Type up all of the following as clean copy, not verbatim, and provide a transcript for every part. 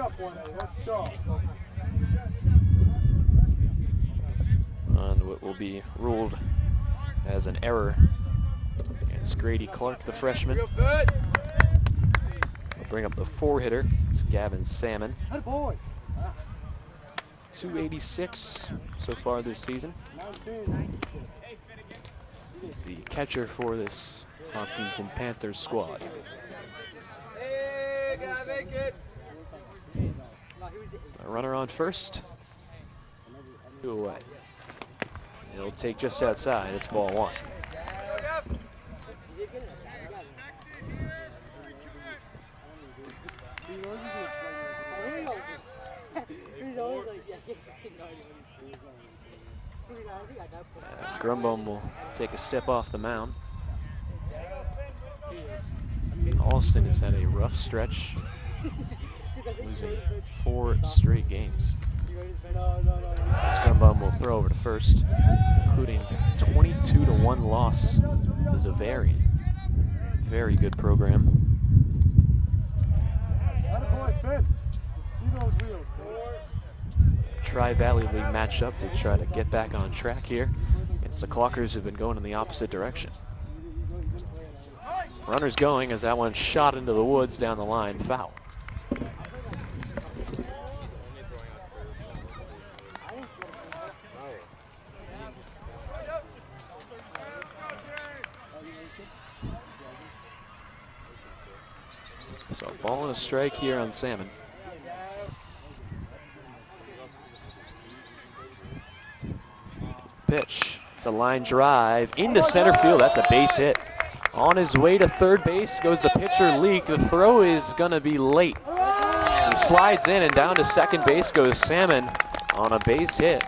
up, 1A. Let's go. On what will be ruled as an error against Grady Clark, the freshman. We'll bring up the 4-hitter. It's Gavin Salmon. Good boy. 286 so far this season. 19. He's the catcher for this Hopkinton Panthers squad. A runner on first. 2 away. It'll take just outside. It's ball 1. Grumbum will take a step off the mound. Holliston has had a rough stretch, losing 4 straight games. Grumbum will throw over to first, including 22-1 loss to the Zavarian. Very good program. See those wheels, Tri-Valley League matchup to try to get back on track here. It's the Clockers who've been going in the opposite direction. Runners going as that one shot into the woods down the line, foul. So ball and a strike here on Salmon. Pitch. It's a line drive into center field. That's a base hit. On his way to third base goes the pitcher, Leak. The throw is going to be late. He slides in, and down to second base goes Salmon on a base hit.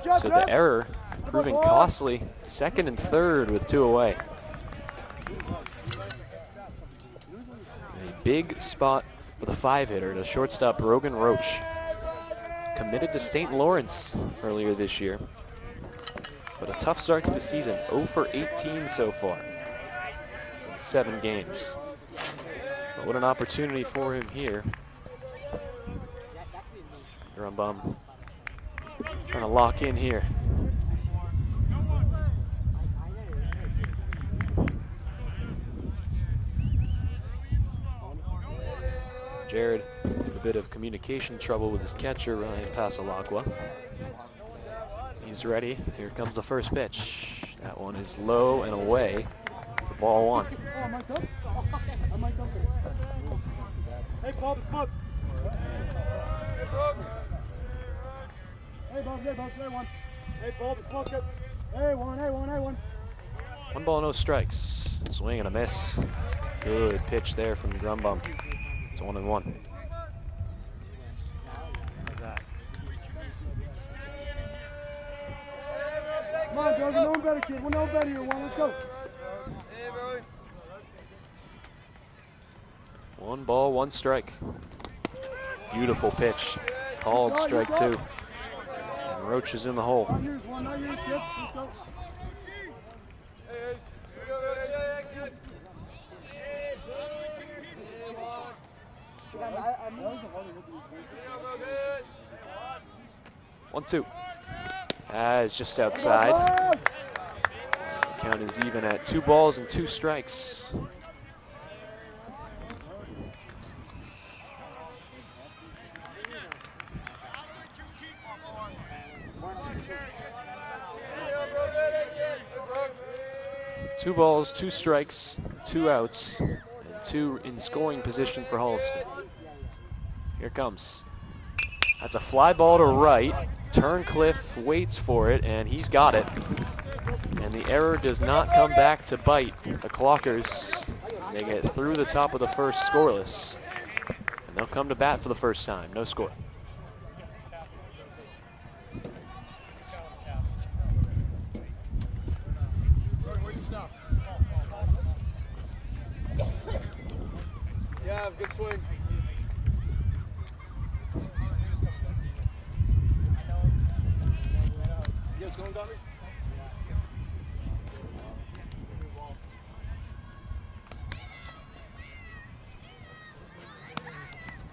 So the error proving costly. Second and third with 2 away. A big spot for the 5-hitter to shortstop Brogan Roach. Committed to St. Lawrence earlier this year. But a tough start to the season, 0 for 18 so far in 7 games. But what an opportunity for him here. Grumbum trying to lock in here. Jared with a bit of communication trouble with his catcher, Ryan Pasalacqua. He's ready. Here comes the first pitch. That one is low and away for ball 1. Hey, Bob, it's Bob. Hey, Bob, hey, Bob, hey, 1. Hey, Bob, it's Bob. Hey, 1, hey, 1, hey, 1. 1 ball, no strikes. Swing and a miss. Good pitch there from Grumbum. It's 1-1. Come on, Doug, no better, kid. We're no better here, 1. Let's go. 1 ball, 1 strike. Beautiful pitch. Called strike 2. And Roach is in the hole. Not yours, 1, not yours, kid. Let's go. One, 2. It's just outside. The count is even at 2 balls and 2 strikes. Two balls, 2 strikes, 2 outs, and 2 in scoring position for Holliston. Here comes. That's a fly ball to right. Turncliffe waits for it, and he's got it. And the error does not come back to bite the Clockers. They get through the top of the first scoreless. And they'll come to bat for the first time. No score. Yeah, good swing. You got someone got me?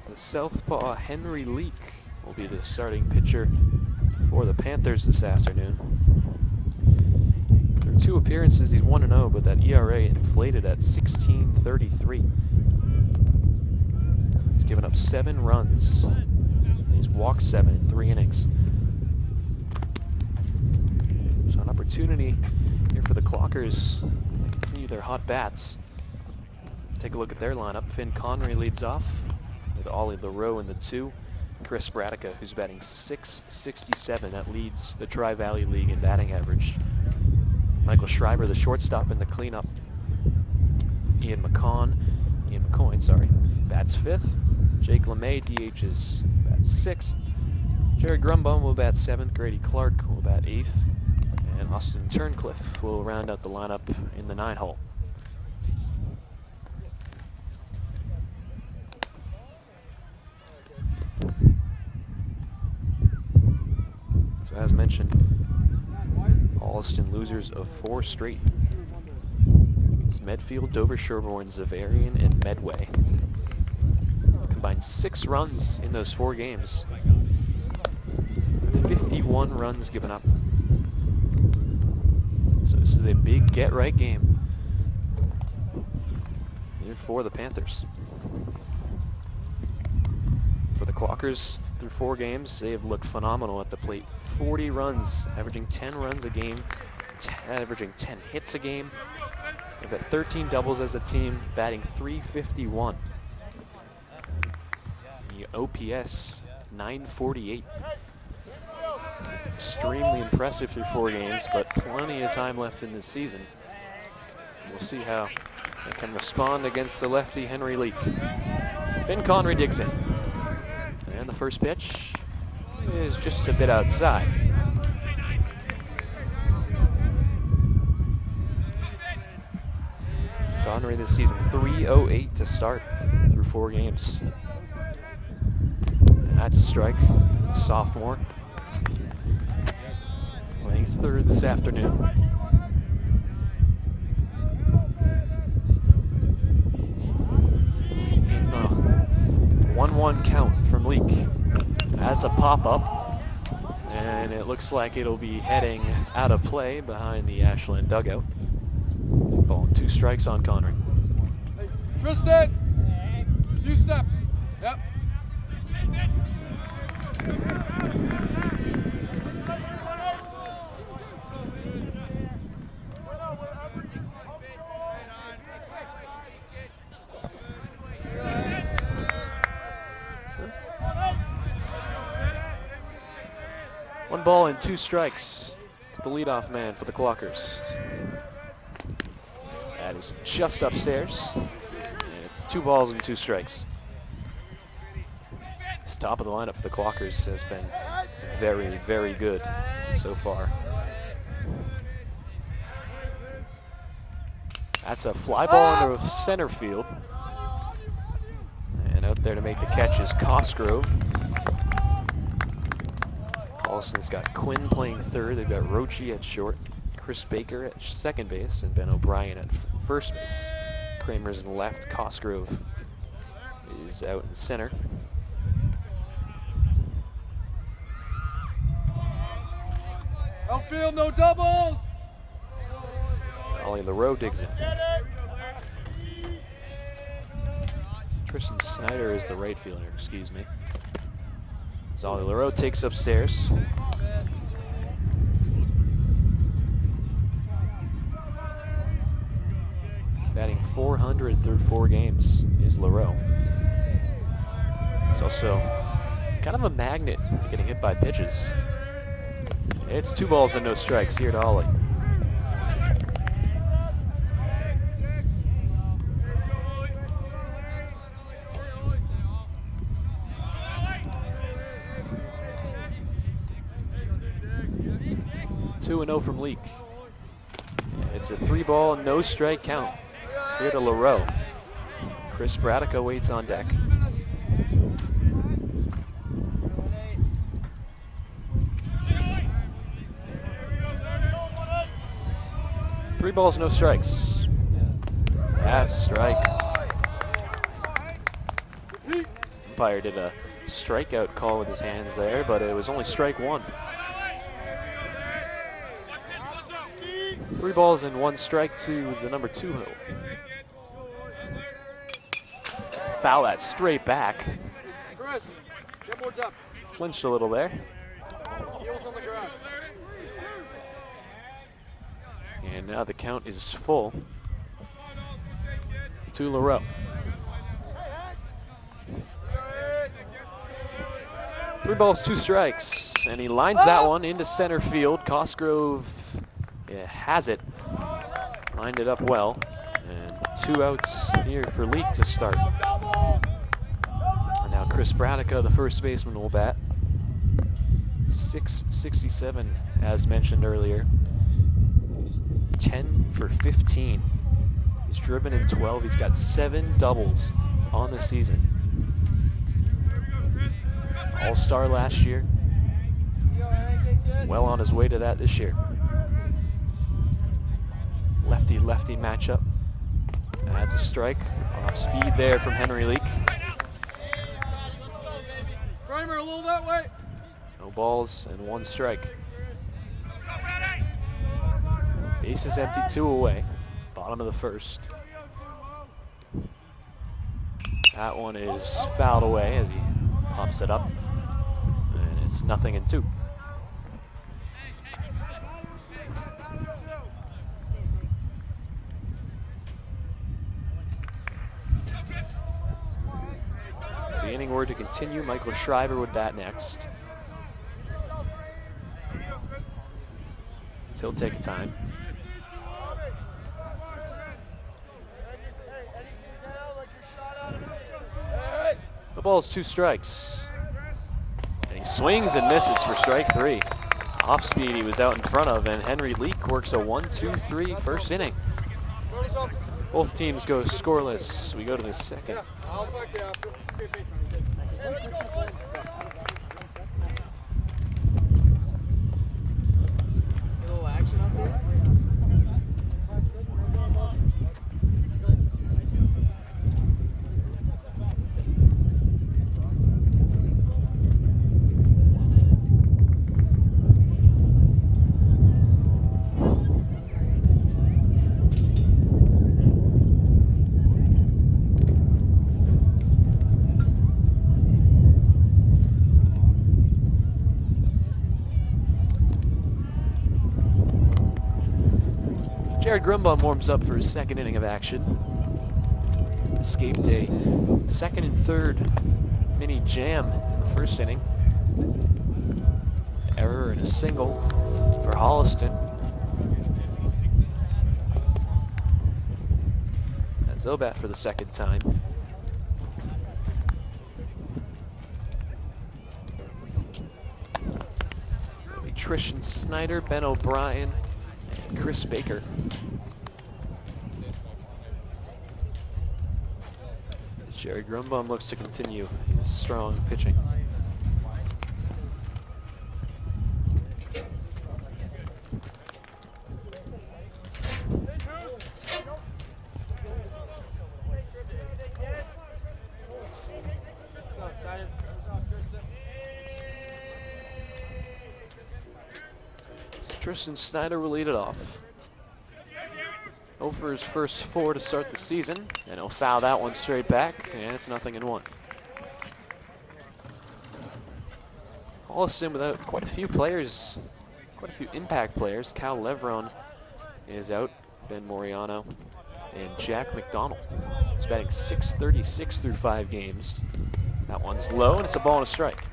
The Southpaw Henry Leak will be the starting pitcher for the Panthers this afternoon. Through 2 appearances, he's 1-0, but that ERA inflated at 16.33. He's given up 7 runs. He's walked 7 in 3 innings. So an opportunity here for the Clockers to continue their hot bats. Take a look at their lineup. Finn Connery leads off with Ollie LaRoe in the 2. Chris Bradica, who's batting .667. That leads the Tri-Valley League in batting average. Michael Schreiber, the shortstop, in the cleanup. Ian McCoyne, bats 5th. Jake LeMay DHs bats 6th. Jared Grumbone will bat 7th. Grady Clark will bat 8th. And Austin Turncliffe will round out the lineup in the 9-hole. So as mentioned, Holliston losers of 4 straight. It's Medfield, Dover, Sherborne, Zavarian, and Medway. Combined 6 runs in those 4 games. 51 runs given up. So this is a big get-right game here for the Panthers. For the Clockers, through 4 games, they have looked phenomenal at the plate. 40 runs, averaging 10 runs a game, averaging 10 hits a game. They've got 13 doubles as a team, batting .351. The OPS, .948. Extremely impressive through 4 games, but plenty of time left in this season. We'll see how they can respond against the lefty Henry Leak. Finn Connery digs in. And the first pitch is just a bit outside. Connery this season, .308 to start through 4 games. And that's a strike. Sophomore. Playing 3rd this afternoon. 1-1 count from Leak. That's a pop-up, and it looks like it'll be heading out of play behind the Ashland dugout. Ball, 2 strikes on Connery. Hey, Tristan! A few steps. Yep. One ball and 2 strikes to the leadoff man for the Clockers. That is just upstairs. And it's 2 balls and 2 strikes. This top of the lineup for the Clockers has been very, very good so far. That's a fly ball into center field. And out there to make the catch is Cosgrove. Holliston's got Quinn playing 3rd. They've got Rochi at short, Chris Baker at second base, and Ben O'Brien at first base. Kramer's in left. Cosgrove is out in center. Outfield, no doubles! Ollie LaRoe digs in. Tristan Snyder is the right fielder, excuse me. As Ollie LaRoe takes upstairs. Batting .400 through 4 games is LaRoe. He's also kind of a magnet to getting hit by pitches. It's 2 balls and no strikes here to Ollie. Two and 0 from Leak. It's a 3 ball, no strike count here to LaRoe. Chris Bradica waits on deck. Three balls, no strikes. That's strike. umpire did a strikeout call with his hands there, but it was only strike one. 3 balls and 1 strike to the number 2 hill. Foul that straight back. Chris, get more depth. Flinched a little there. Heels on the ground. And now the count is full to LaRoe. 3 balls, 2 strikes, and he lines that one into center field. Cosgrove has it, lined it up well, and 2 outs here for Leak to start. And now Chris Bradica, the first baseman, will bat. 667, as mentioned earlier. 10 for 15. He's driven in 12. He's got 7 doubles on the season. All-star last year. Well on his way to that this year. Lefty-lefty matchup. That's a strike. Off speed there from Henry Leak. Kramer, a little that way. No balls and 1 strike. Base is empty, 2 away. Bottom of the first. That one is fouled away as he pops it up. And it's 0-2. The inning were to continue. Michael Schreiber would bat next. He'll take a time. The ball's 2 strikes. And he swings and misses for strike 3. Off speed he was out in front of, and Henry Leak works a 1-2-3 first inning. Both teams go scoreless. We go to the second. I'll talk to you after. A little action up there. Jared Grumbum warms up for his second inning of action. Escaped a second and third mini jam in the first inning. Error and a single for Holliston. As they'll bat for the second time. It'll be Tristan Snyder, Ben O'Brien, and Chris Baker. Jared Grumbum looks to continue his strong pitching. Tristan Snyder will lead it off. 0 for his first 4 to start the season, and he'll foul that one straight back, and it's 0-1. Holliston without quite a few players, quite a few impact players. Cal Levron is out, Ben Moriano, and Jack McDonald. He's batting .636 through 5 games. That one's low, and it's a ball and a strike.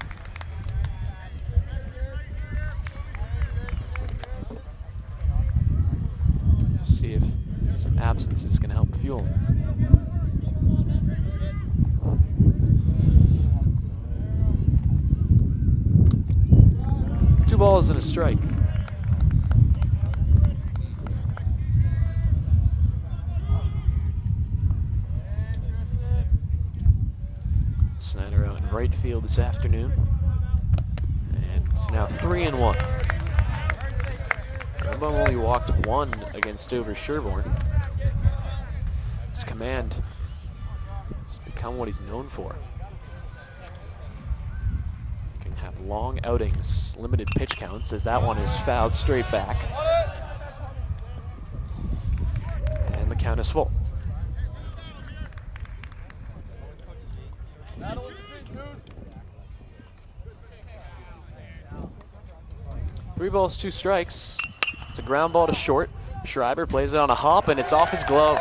See if some absences can help fuel. Two balls and a strike. Snyder out in right field this afternoon. And it's now 3-1. Grumbum only walked 1 against Dover Sherborne. His command has become what he's known for. long outings, limited pitch counts, as that one is fouled straight back. And the count is full. Three balls, two strikes. It's a ground ball to short. Schreiber plays it on a hop, and it's off his glove.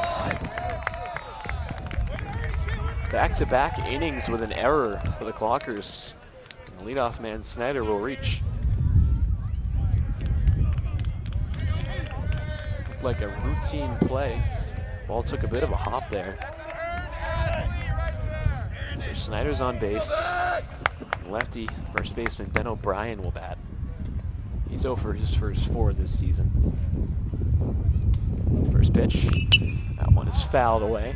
Back-to-back innings with an error for the Clockers. And the leadoff man, Snyder, will reach. Looked like a routine play. Ball took a bit of a hop there. So Snyder's on base. Lefty first baseman Ben O'Brien will bat. He's 0 for his first 4 this season. First pitch. That one is fouled away.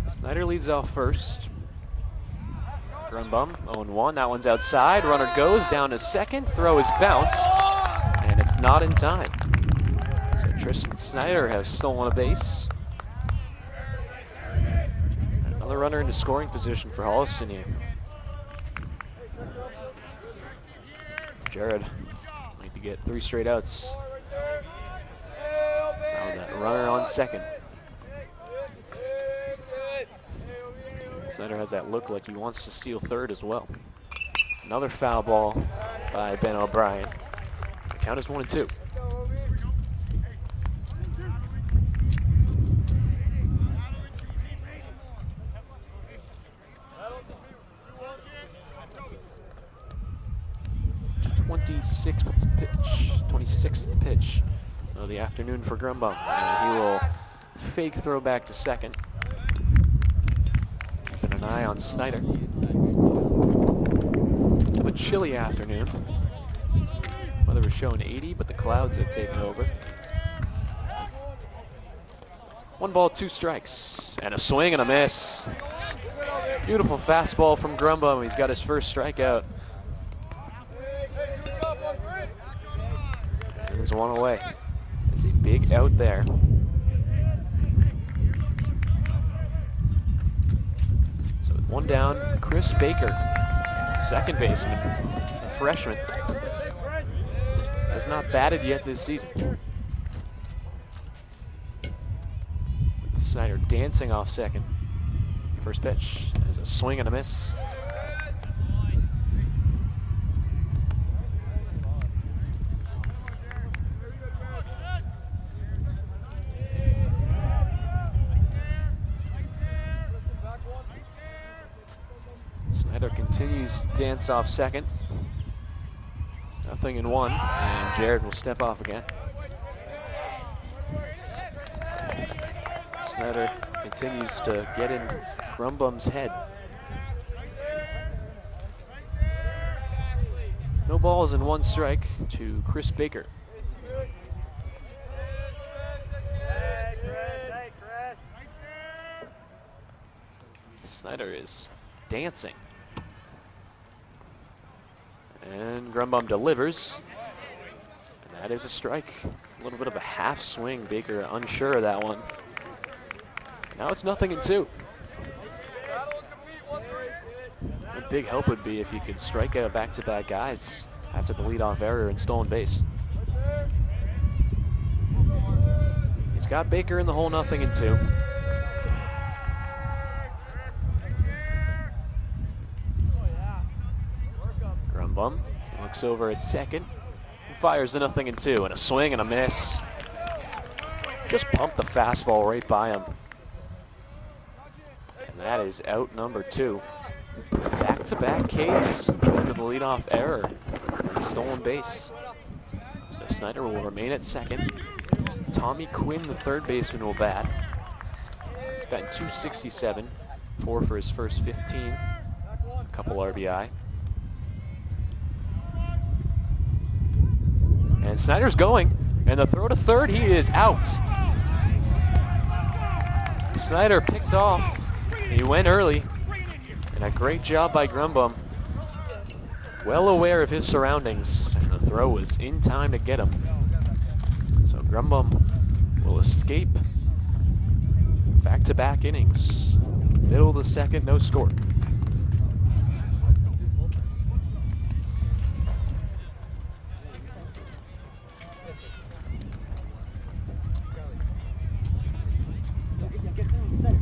Snyder leads off first. Grumbum, 0-1. That one's outside. Runner goes down to second. Throw is bounced, and it's not in time. So Tristan Snyder has stolen a base. Another runner into scoring position for Holliston here. Jared need to get 3 straight outs. Now that runner on second. Snyder has that look like he wants to steal third as well. Another foul ball by Ben O'Brien. The count is 1-2. Twenty-sixth pitch of the afternoon for Grumbum. And he will fake throw back to second. Keeping an eye on Snyder. It's a chilly afternoon. Weather was showing 80, but the clouds have taken over. 1 ball, 2 strikes, and a swing and a miss. Beautiful fastball from Grumbum. He's got his first strikeout. And there's one away. It's a big out there. So with 1 down, Chris Baker, second baseman, a freshman, has not batted yet this season. With Snyder dancing off second. First pitch is a swing and a miss. Snyder continues to dance off second. 0-1, and Jared will step off again. Snyder continues to get in Grumbum's head. No balls and 1 strike to Chris Baker. Snyder is dancing. And Grumbum delivers. And that is a strike. A little bit of a half swing. Baker unsure of that one. Now it's 0-2. A big help would be if you could strike out back-to-back guys after the leadoff error and stolen base. He's got Baker in the hole, 0-2. Grumbum looks over at second, fires a 0-2, and a swing and a miss. Just pumped the fastball right by him. And that is out number 2. Back-to-back Ks after the leadoff error and stolen base. So Snyder will remain at second. Tommy Quinn, the third baseman, will bat. He's batting .267, 4 for his first 15, a couple RBI. And Snyder's going, and the throw to third, he is out. Snyder picked off, he went early, and a great job by Grumbum well aware of his surroundings, and the throw was in time to get him. So Grumbum will escape. Back-to-back innings. Middle of the second, no score. Get some in the center.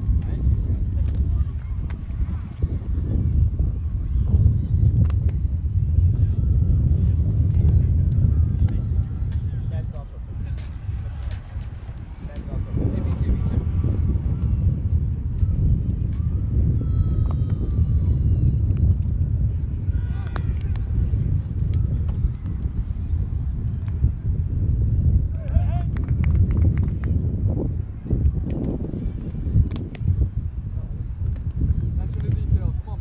Me too, me too. Attention to detail, come on.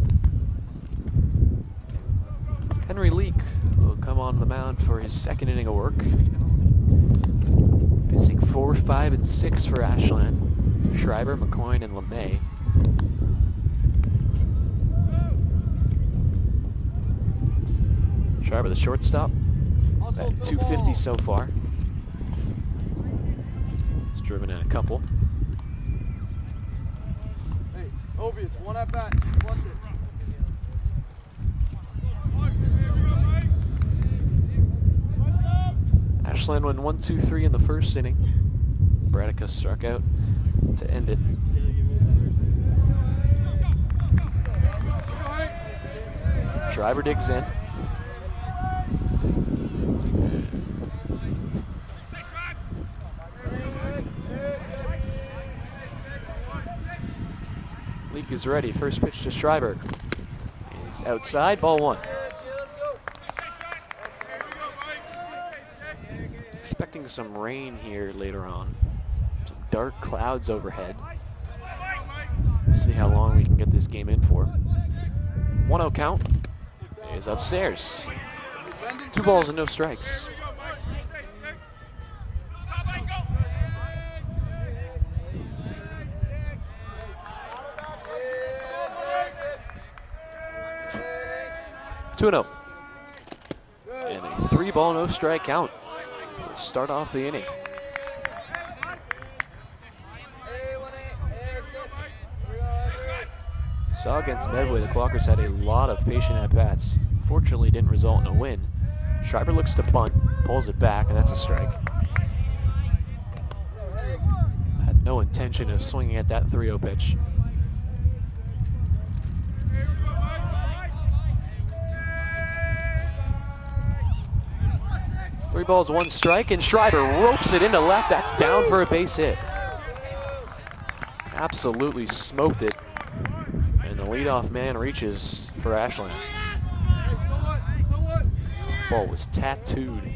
Henry Leak will come on the mound for his second inning of work. Pitching 4, 5, and 6 for Ashland. Schreiber, McCoyne, and LeMay. Schreiber, the shortstop, Also at 250 so far. He's driven in a couple. Hey, Obi, it's one at bat. Flush it. Ashland went 1-2-3 in the first inning. Bradica struck out to end it. Schreiber digs in. Leak is ready. First pitch to Schreiber. He's outside, ball one. Expecting some rain here later on. Some dark clouds overhead. We'll see how long we can get this game in for. 1-0 count is upstairs. 2 balls and no strikes. Two and 0. And a 3-ball, no strike count to start off the inning. Saw against Medway, the Clockers had a lot of patient at-bats. Fortunately, didn't result in a win. Schreiber looks to bunt, pulls it back, and that's a strike. Had no intention of swinging at that 3-0 pitch. Three balls, 1 strike, and Schreiber ropes it into left. That's down for a base hit. Absolutely smoked it. And the leadoff man reaches for Ashland. Ball was tattooed.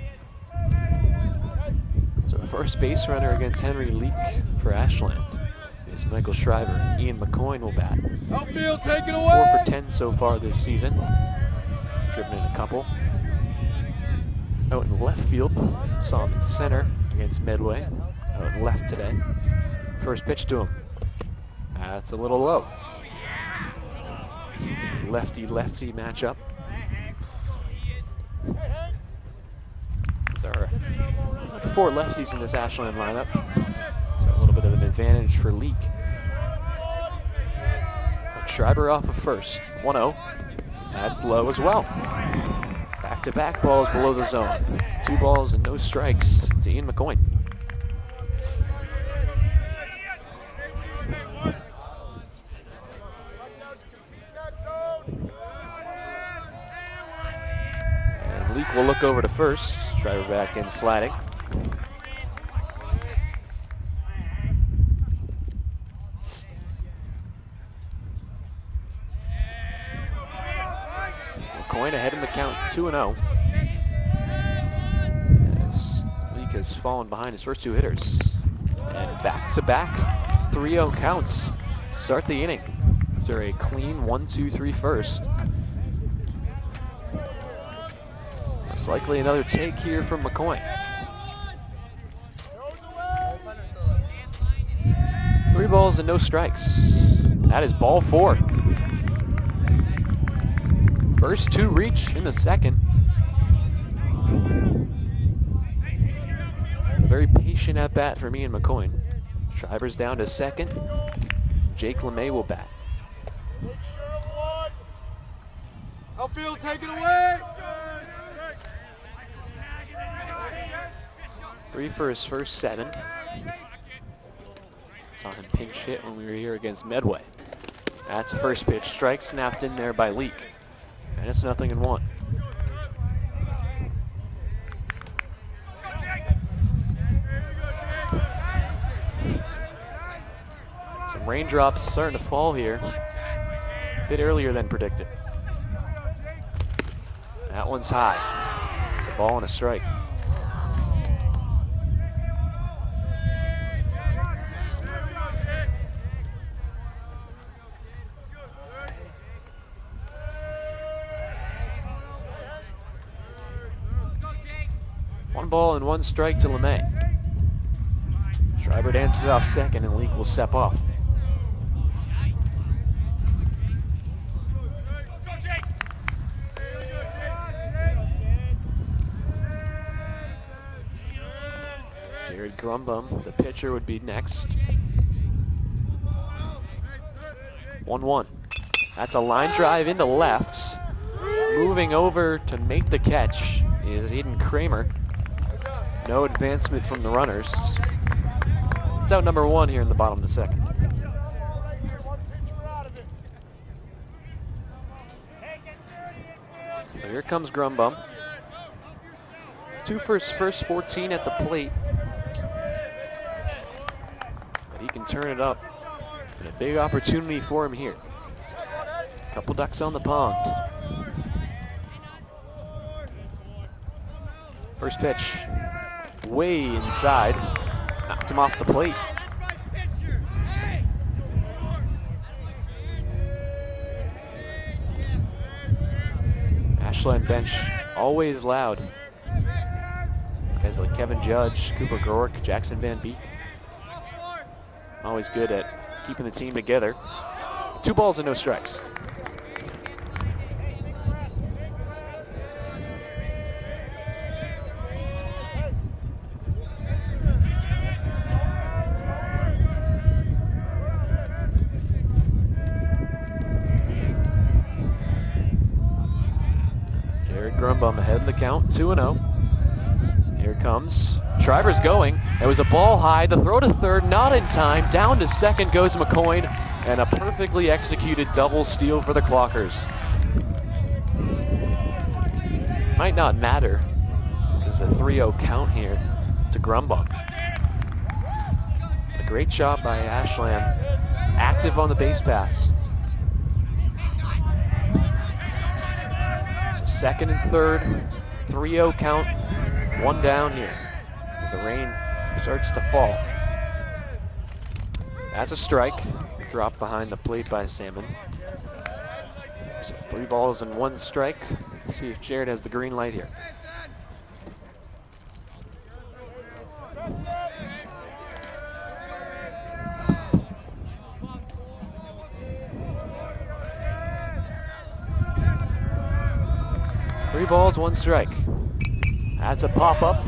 So the first base runner against Henry Leak for Ashland is Michael Schreiber. Ian McCoyne will bat. Outfield, take it away! 4 for 10 so far this season. Driven in a couple. Out in left field, saw him in center against Medway. Out in left today. First pitch to him. That's a little low. Lefty-lefty matchup. There are 4 lefties in this Ashland lineup, so a little bit of an advantage for Leak. Schreiber off of first. 1-0. That's low as well. Back-to-back balls below the zone. 2 balls and no strikes to Ian McCoyne. And Leak will look over to first. Schreiber back in sliding. McCoyne ahead in the count, 2-0. As Leak has fallen behind his first 2 hitters. And back-to-back 3-0 counts start the inning after a clean 1-2-3 first. Most likely another take here from McCoyne. 3 balls and no strikes. That is ball 4. First two reach in the second. Very patient at bat for me and McCoy. Schreiber's down to second. Jake LeMay will bat. Outfield, take it away. 3 for his first 7. Saw him pinch hit when we were here against Medway. That's a first pitch strike, snapped in there by Leak. And it's 0-1. Some raindrops starting to fall here. A bit earlier than predicted. That one's high. It's a ball and a strike. One ball and 1 strike to LeMay. Schreiber dances off second and Leak will step off. Jared Grumbum, the pitcher, would be next. 1-1. That's a line drive into left. Moving over to make the catch is Aiden Kramer. No advancement from the runners. It's out number 1 here in the bottom of the second. So here comes Grumbum. 2 for his first 14 at the plate. But he can turn it up. And a big opportunity for him here. Couple ducks on the pond. First pitch. Way inside. Knocked him off the plate. Ashland bench always loud. Guys like Kevin Judge, Cooper Gork, Jackson Van Beek. Always good at keeping the team together. 2 balls and no strikes. Grumbum ahead in the count, 2-0. Here comes. Schreiber's going. It was a ball high. The throw to third, not in time. Down to second goes McCoy, and a perfectly executed double steal for the Clockers. Might not matter because the 3-0 count here to Grumbum. A great job by Ashland. Active on the base pass. Second and third, 3-0 count, 1 down here as the rain starts to fall. That's a strike, dropped behind the plate by Salmon. So 3 balls and 1 strike. Let's see if Jared has the green light here. Three balls, 1 strike. That's a pop-up,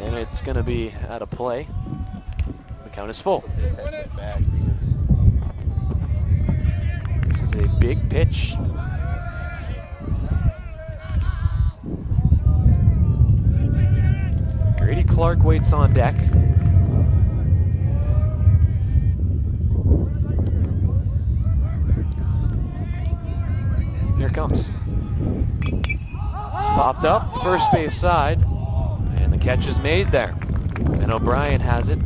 and it's going to be out of play. The count is full. This is a big pitch. Grady Clark waits on deck. Here it comes. It's popped up, first base side, and the catch is made there. And O'Brien has it.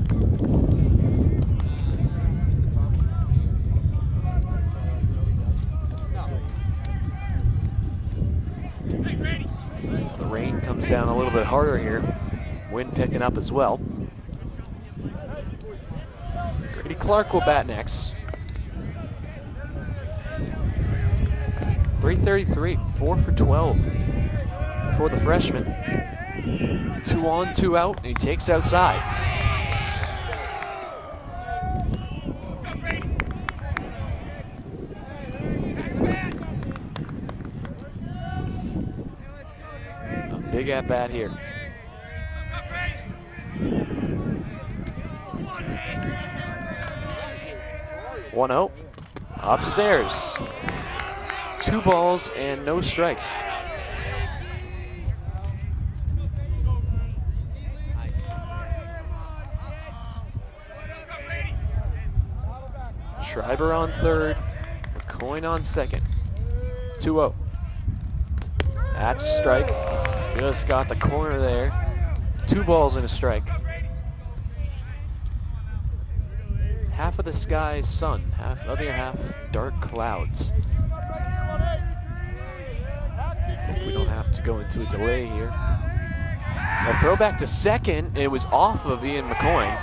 As the rain comes down a little bit harder here, wind picking up as well. Grady Clark will bat next. 333, 4 for 12 for the freshman. 2 on, 2 out, and he takes outside. Big at bat here. 1-0. Upstairs. 2 balls and no strikes. Schreiber on third. McCoy on second. 2-0. That's a strike. Just got the corner there. 2 balls and a strike. Half of the sky is sun, other half dark clouds. Hope we don't have to go into a delay here. A throw back to second. It was off of Ian McCoy.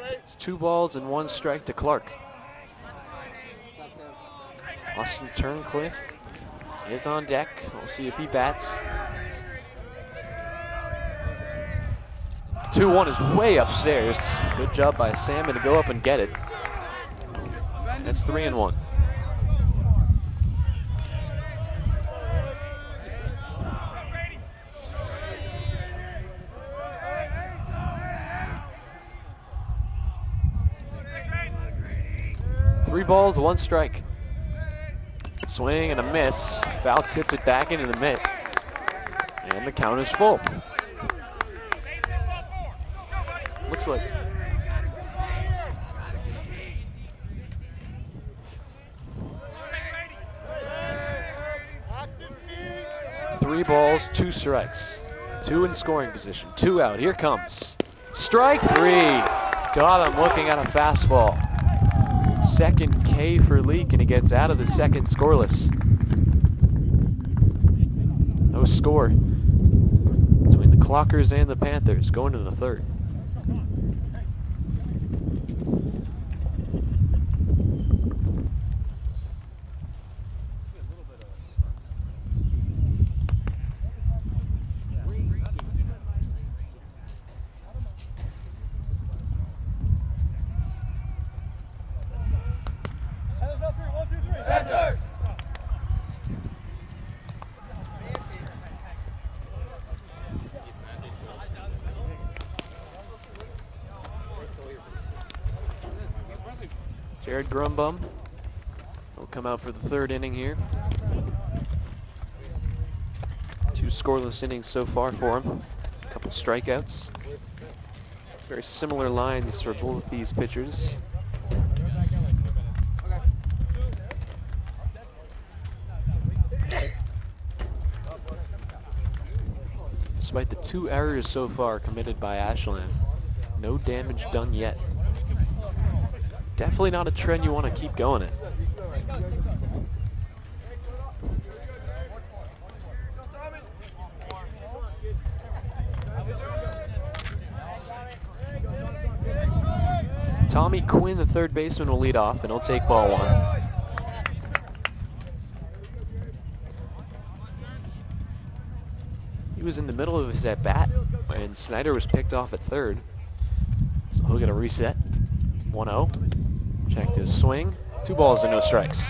It's 2 balls and 1 strike to Clark. Austin Turncliffe is on deck. We'll see if he bats. 2-1 is way upstairs. Good job by Salmon to go up and get it. That's 3-1. Three balls, 1 strike. Swing and a miss. Foul tipped it back into the mitt. And the count is full. Looks like. Three balls, 2 strikes. 2 in scoring position. 2 out. Here comes. Strike 3. God, I'm looking at a fastball. Second K for Leak, and he gets out of the second scoreless. No score between the Clockers and the Panthers going to the third. Jared Grumbum will come out for the third inning here. 2 scoreless innings so far for him. A couple strikeouts. Very similar lines for both these pitchers. Despite the 2 errors so far committed by Ashland, no damage done yet. Definitely not a trend you want to keep going in. Tommy Quinn, the third baseman, will lead off, and he'll take ball 1. He was in the middle of his at-bat, and Snyder was picked off at third. So he'll get a reset. 1-0. Checked his swing. 2 balls and no strikes.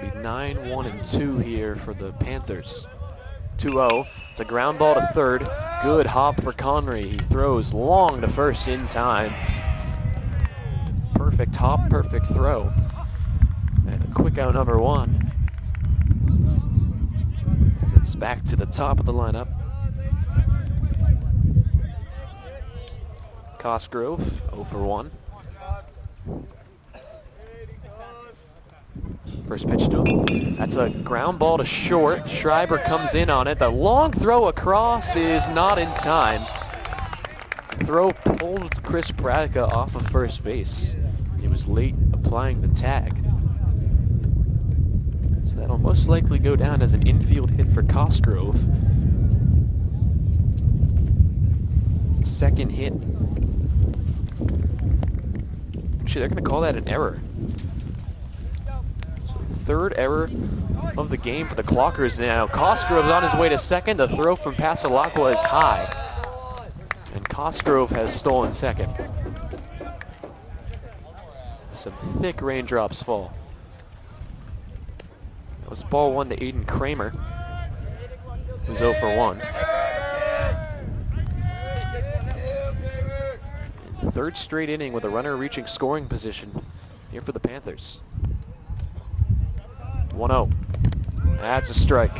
Be 9-1-2 here for the Panthers. 2-0. It's a ground ball to third. Good hop for Connery. He throws long to first in time. Perfect hop, perfect throw. And a quick out number 1. It's back to the top of the lineup. Cosgrove, 0 for 1. First pitch to him. That's a ground ball to short. Schreiber comes in on it. The long throw across is not in time. The throw pulled Chris Pradica off of first base. He was late applying the tag. So that'll most likely go down as an infield hit for Cosgrove. It's the second hit actually, they're going to call that an error. So third error of the game for the Clockers now. Cosgrove's on his way to second. The throw from Passalacqua is high. And Cosgrove has stolen second. Some thick raindrops fall. That was ball one to Aiden Kramer, who's 0 for 1. Third straight inning with a runner reaching scoring position here for the Panthers. 1-0. That's a strike.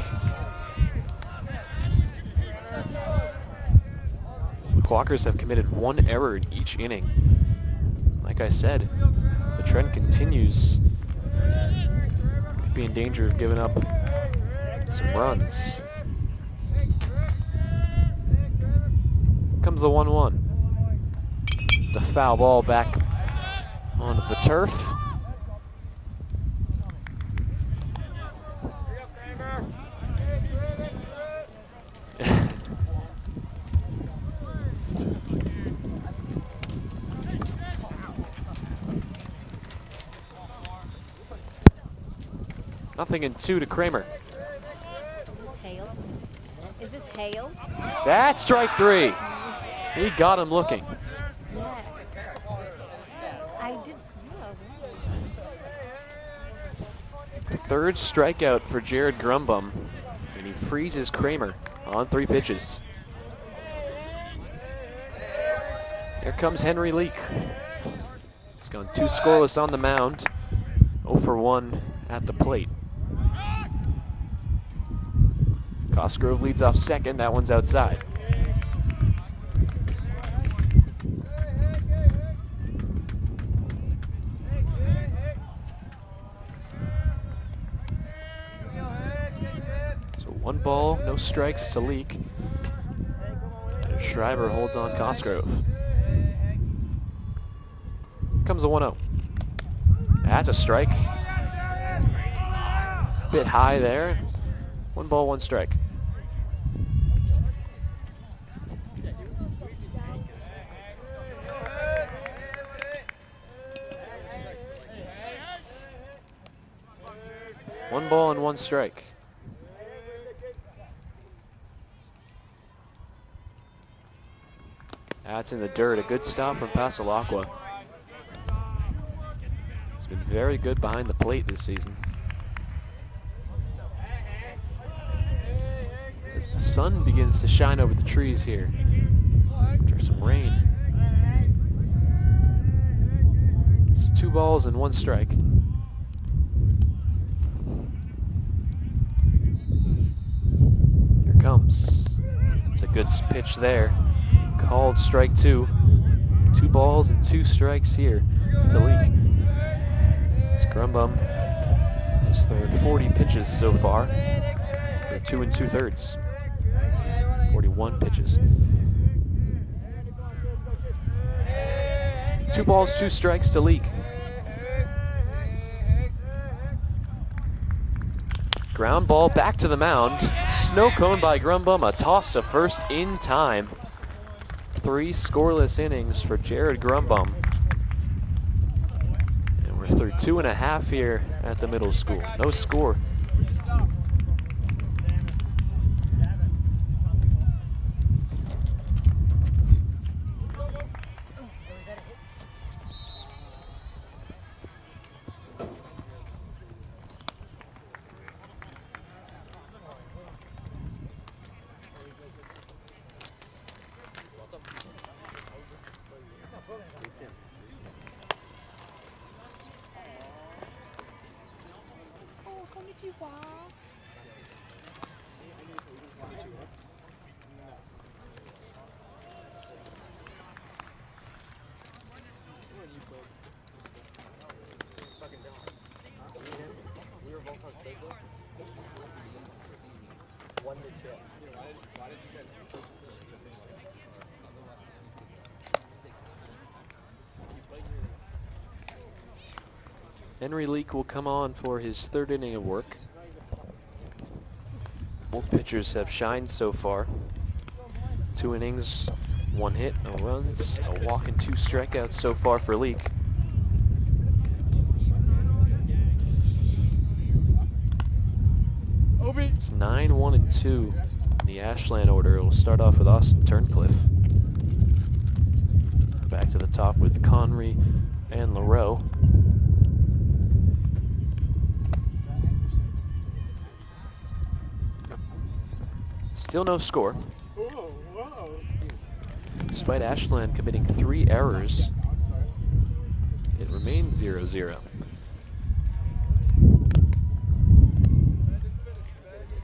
The Clockers have committed one error in each inning. Like I said, the trend continues. Could be in danger of giving up some runs. Comes the 1-1. It's a foul ball back onto the turf. Nothing in 2 to Kramer. Is this hail? Is this hail? That's strike 3. He got him looking. Yes. I did. Third strikeout for Jared Grumbum, and he freezes Kramer on 3 pitches. Here comes Henry Leak. He's gone 2 scoreless on the mound, 0 for 1 at the plate. Cosgrove leads off second. That one's outside. So 1 ball, no strikes to Leak. And Schreiber holds on Cosgrove. Comes a 1-0. That's a strike. Bit high there. 1 ball, 1 strike. One ball and 1 strike. That's in the dirt. A good stop from Passalacqua. He's been very good behind the plate this season. As the sun begins to shine over the trees here after some rain. It's 2 balls and 1 strike. Here comes. It's a good pitch there. Called strike 2. 2 balls and 2 strikes here to Leak. It's Grumbum. He's thrown 40 pitches so far. 2 2/3. 41 pitches. 2 balls, 2 strikes to Leak. Ground ball back to the mound. Snow cone by Grumbum. A toss to first in time. 3 scoreless innings for Jared Grumbum. And we're through 2.5 here at the middle school. No score. Henry Leak will come on for his 3rd inning of work. Both pitchers have shined so far. 2 innings, 1 hit, no runs, a walk and 2 strikeouts so far for Leak. It's 9, 1, and 2 in the Ashland order. It'll start off with Austin Turncliffe. Back to the top with Conry and LaRoe. Still no score. Despite Ashland committing 3 errors, it remains 0-0.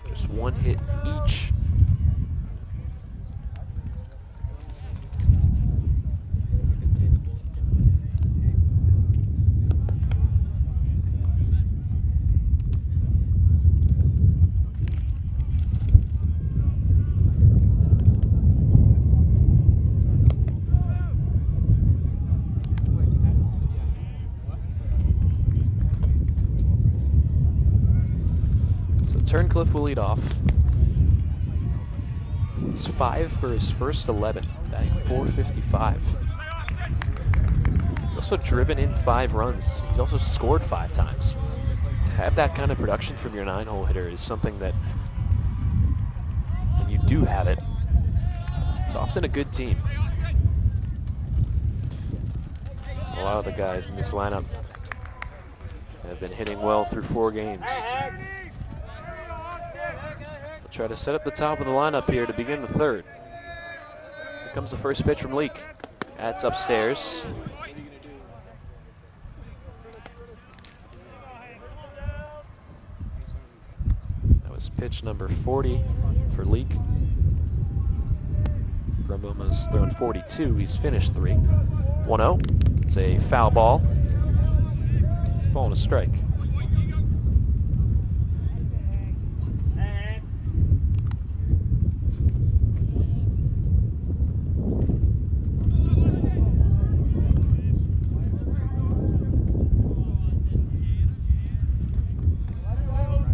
Just 1 hit each. Turncliffe will lead off. He's 5 for his first 11, batting .455. He's also driven in 5 runs. He's also scored 5 times. To have that kind of production from your 9-hole hitter is something that, when you do have it, it's often a good team. A lot of the guys in this lineup have been hitting well through 4 games. Try to set up the top of the lineup here to begin the 3rd. Here comes the first pitch from Leak. That's upstairs. That was pitch number 40 for Leak. Grumboma's thrown 42. He's finished 3. 1-0. It's a foul ball. It's a ball and a strike.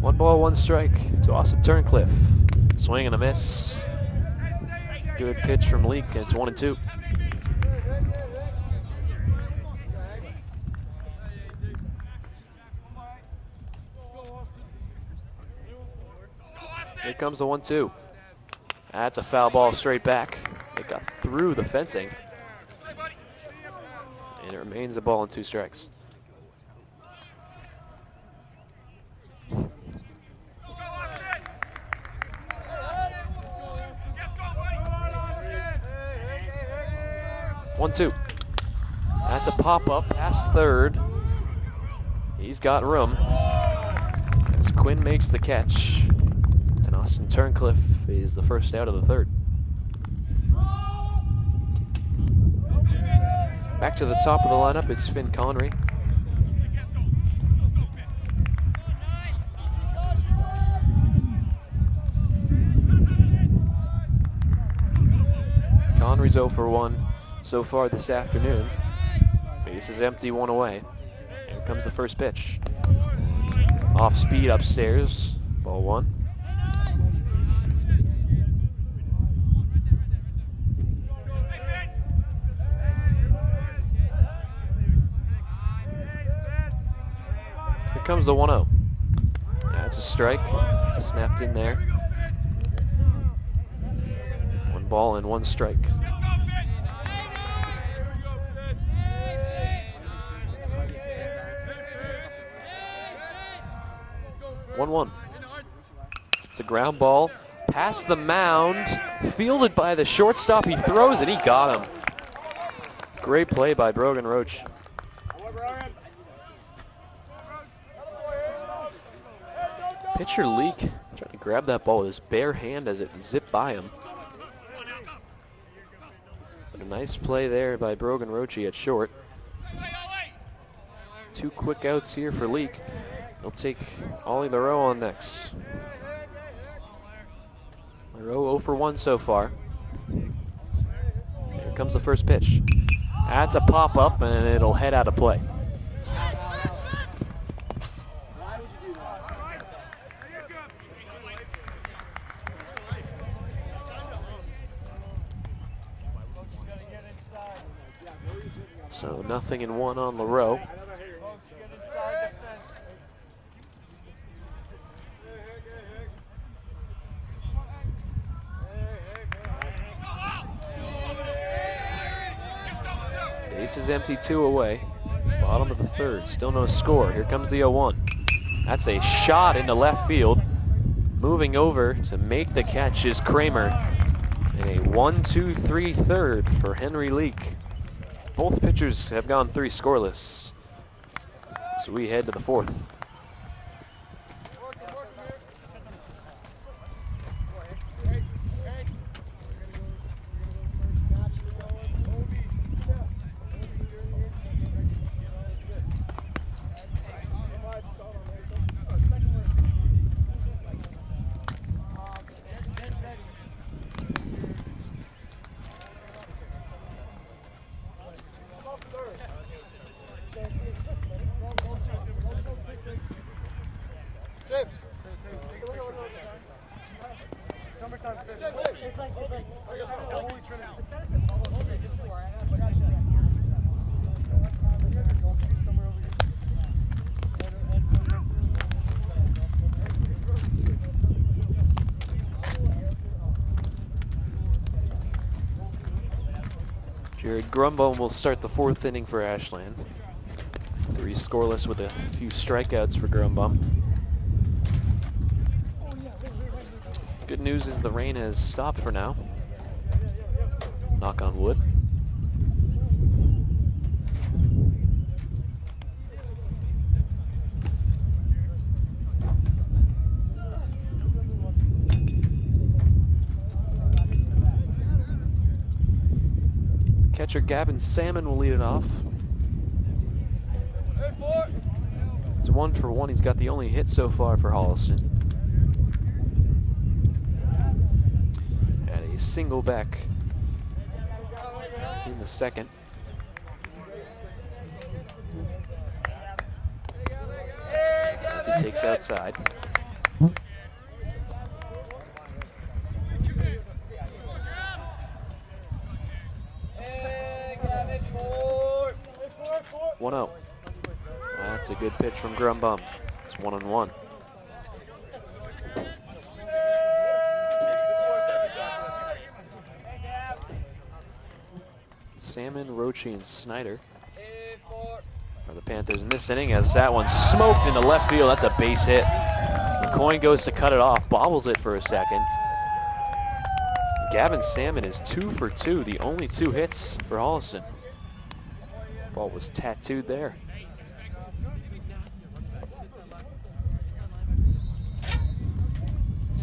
One ball, 1 strike to Austin Turncliffe. Swing and a miss. Good pitch from Leak, and it's 1-2. Here comes the 1-2. That's a foul ball straight back. It got through the fencing. And it remains a ball and 2 strikes. One-two. That's a pop-up past 3rd. He's got room. As Quinn makes the catch. And Austin Turncliffe is the first out of the 3rd. Back to the top of the lineup, it's Finn Conry. Conry's 0 for 1 so far this afternoon. Base is empty, 1 away. Here comes the first pitch. Off speed upstairs, ball 1. Here comes the 1-0. That's a strike, snapped in there. 1 ball and 1 strike. 1-1. It's a ground ball past the mound, fielded by the shortstop. He throws it, he got him. Great play by Brogan Roach. Pitcher Leak trying to grab that ball with his bare hand as it zipped by him. But a nice play there by Brogan Roachy at short. 2 quick outs here for Leak. He'll take Ollie LaRoe on next. LaRoe 0 for 1 so far. Here comes the first pitch. That's a pop-up, and it'll head out of play. So 0-1 on LaRoe. Base is empty, 2 away. Bottom of the 3rd, still no score. Here comes the 0-1. That's a shot into left field. Moving over to make the catch is Kramer. And a 1-2-3 third for Henry Leak. Both pitchers have gone 3 scoreless. So we head to the 4th. Summertime pitch. It's like the Holy Trinity. Somewhere over here. Jared Grumbone will start the 4th inning for Ashland. 3 scoreless with a few strikeouts for Grumbone. Good news is the rain has stopped for now. Knock on wood. Catcher Gavin Salmon will lead it off. It's 1 for 1. He's got the only hit so far for Holliston. And a single back in the 2nd. As he takes outside. One out. That's a good pitch from Grumbum. It's 1-1. Salmon, Roche, and Snyder are the Panthers in this inning, as that one smoked into left field. That's a base hit. McCoy goes to cut it off, bobbles it for a second. Gavin Salmon is 2 for 2, the only 2 hits for Holliston. Ball was tattooed there.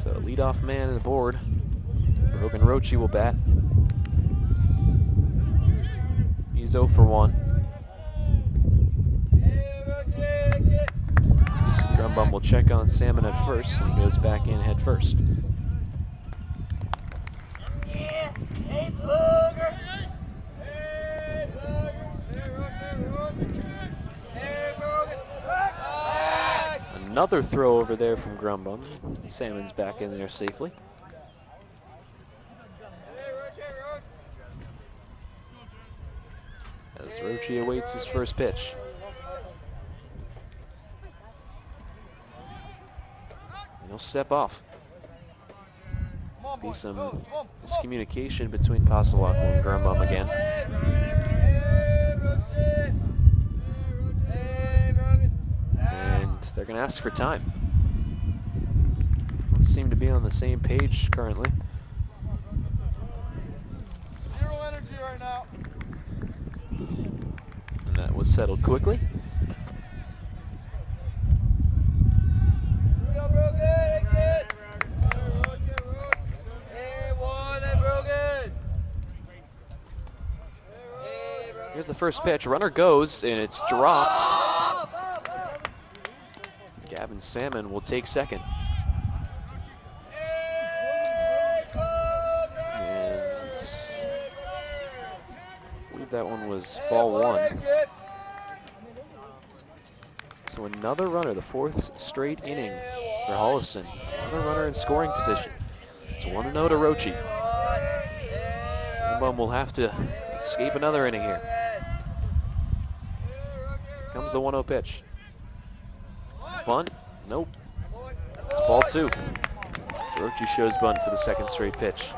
So leadoff man on the board. Rogan Roche will bat. He's 0 for 1. Grumbum will check on Salmon at first, and he goes back in head first. Another throw over there from Grumbum. Salmon's back in there safely. As Roche awaits his first pitch. And he'll step off. Be some miscommunication between Pastelak and Grumbum again. And they're going to ask for time. Don't seem to be on the same page currently. 0 energy right now. And that was settled quickly. Here's the first pitch. Runner goes, and it's dropped. Gavin Salmon will take second. And I believe that one was ball 1. So another runner, the 4th straight inning for Holliston. Another runner in scoring position. It's 1-0 to Roche. Grumbum will have to escape another inning here. Comes the 1-0 pitch. Bunt? Nope. It's ball 2. So Roche shows bunt for the 2nd straight pitch.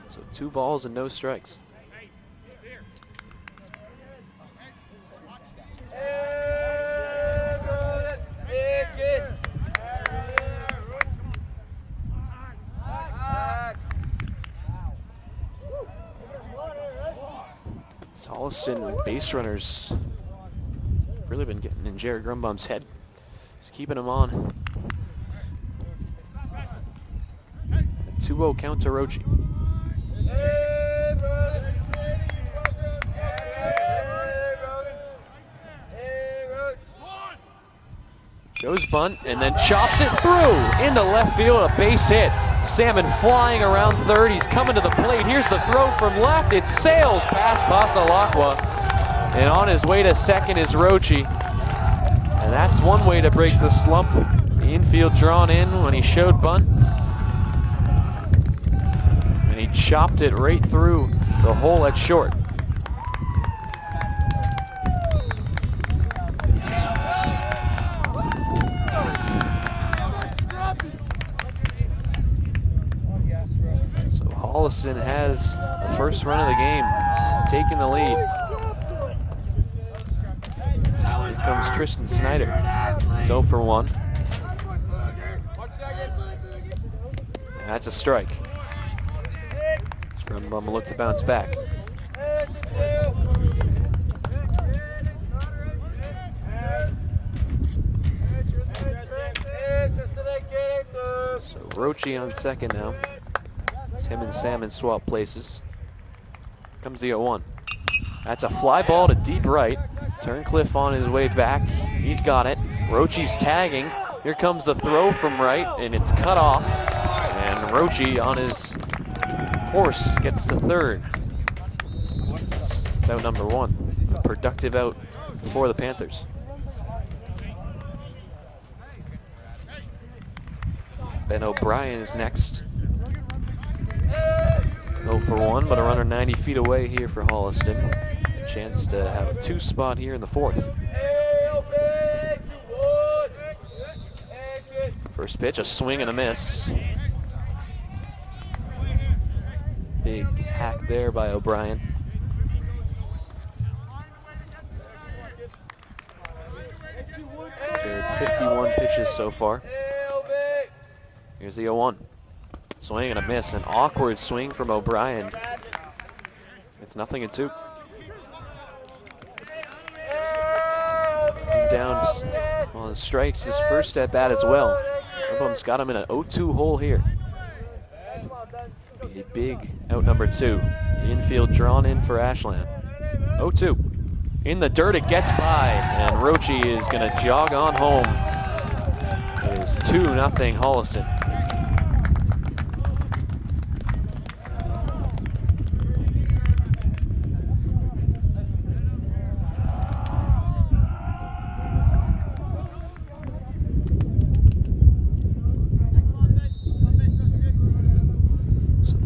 So 2 balls and no strikes. This Holliston base runners really been getting in Jared Grumbaum's head. He's keeping him on. A 2-0 count to Roche. Goes bunt and then chops it through into left field, a base hit. Salmon flying around third. He's coming to the plate. Here's the throw from left. It sails past Pasalakwa. And on his way to second is Roche. And that's one way to break the slump. The infield drawn in when he showed bunt. And he chopped it right through the hole at short. Holliston has the first run of the game, taking the lead. Here comes Tristan Snyder. He's 0 for 1. And that's a strike. Grumbum will look to bounce back. So Roche on second now. Him and Salmon swap places. Comes the 0-1. That's a fly ball to deep right. Turncliffe on his way back. He's got it. Roche's tagging. Here comes the throw from right, and it's cut off. And Roche on his horse gets to third. It's out number 1. A productive out for the Panthers. Ben O'Brien is next. 0 for 1, but a runner 90 feet away here for Holliston. A chance to have a 2 spot here in the 4th. First pitch, a swing and a miss. Big hack there by O'Brien. There are 51 pitches so far. Here's the 0-1. Swing and a miss, an awkward swing from O'Brien. It's 0-2. Down on strikes his first at bat as well. Grumbum's got him in an 0-2 hole here. A big out number 2. The infield drawn in for Ashland. 0-2. In the dirt, it gets by, and Roche is going to jog on home. It is 2-0 Holliston.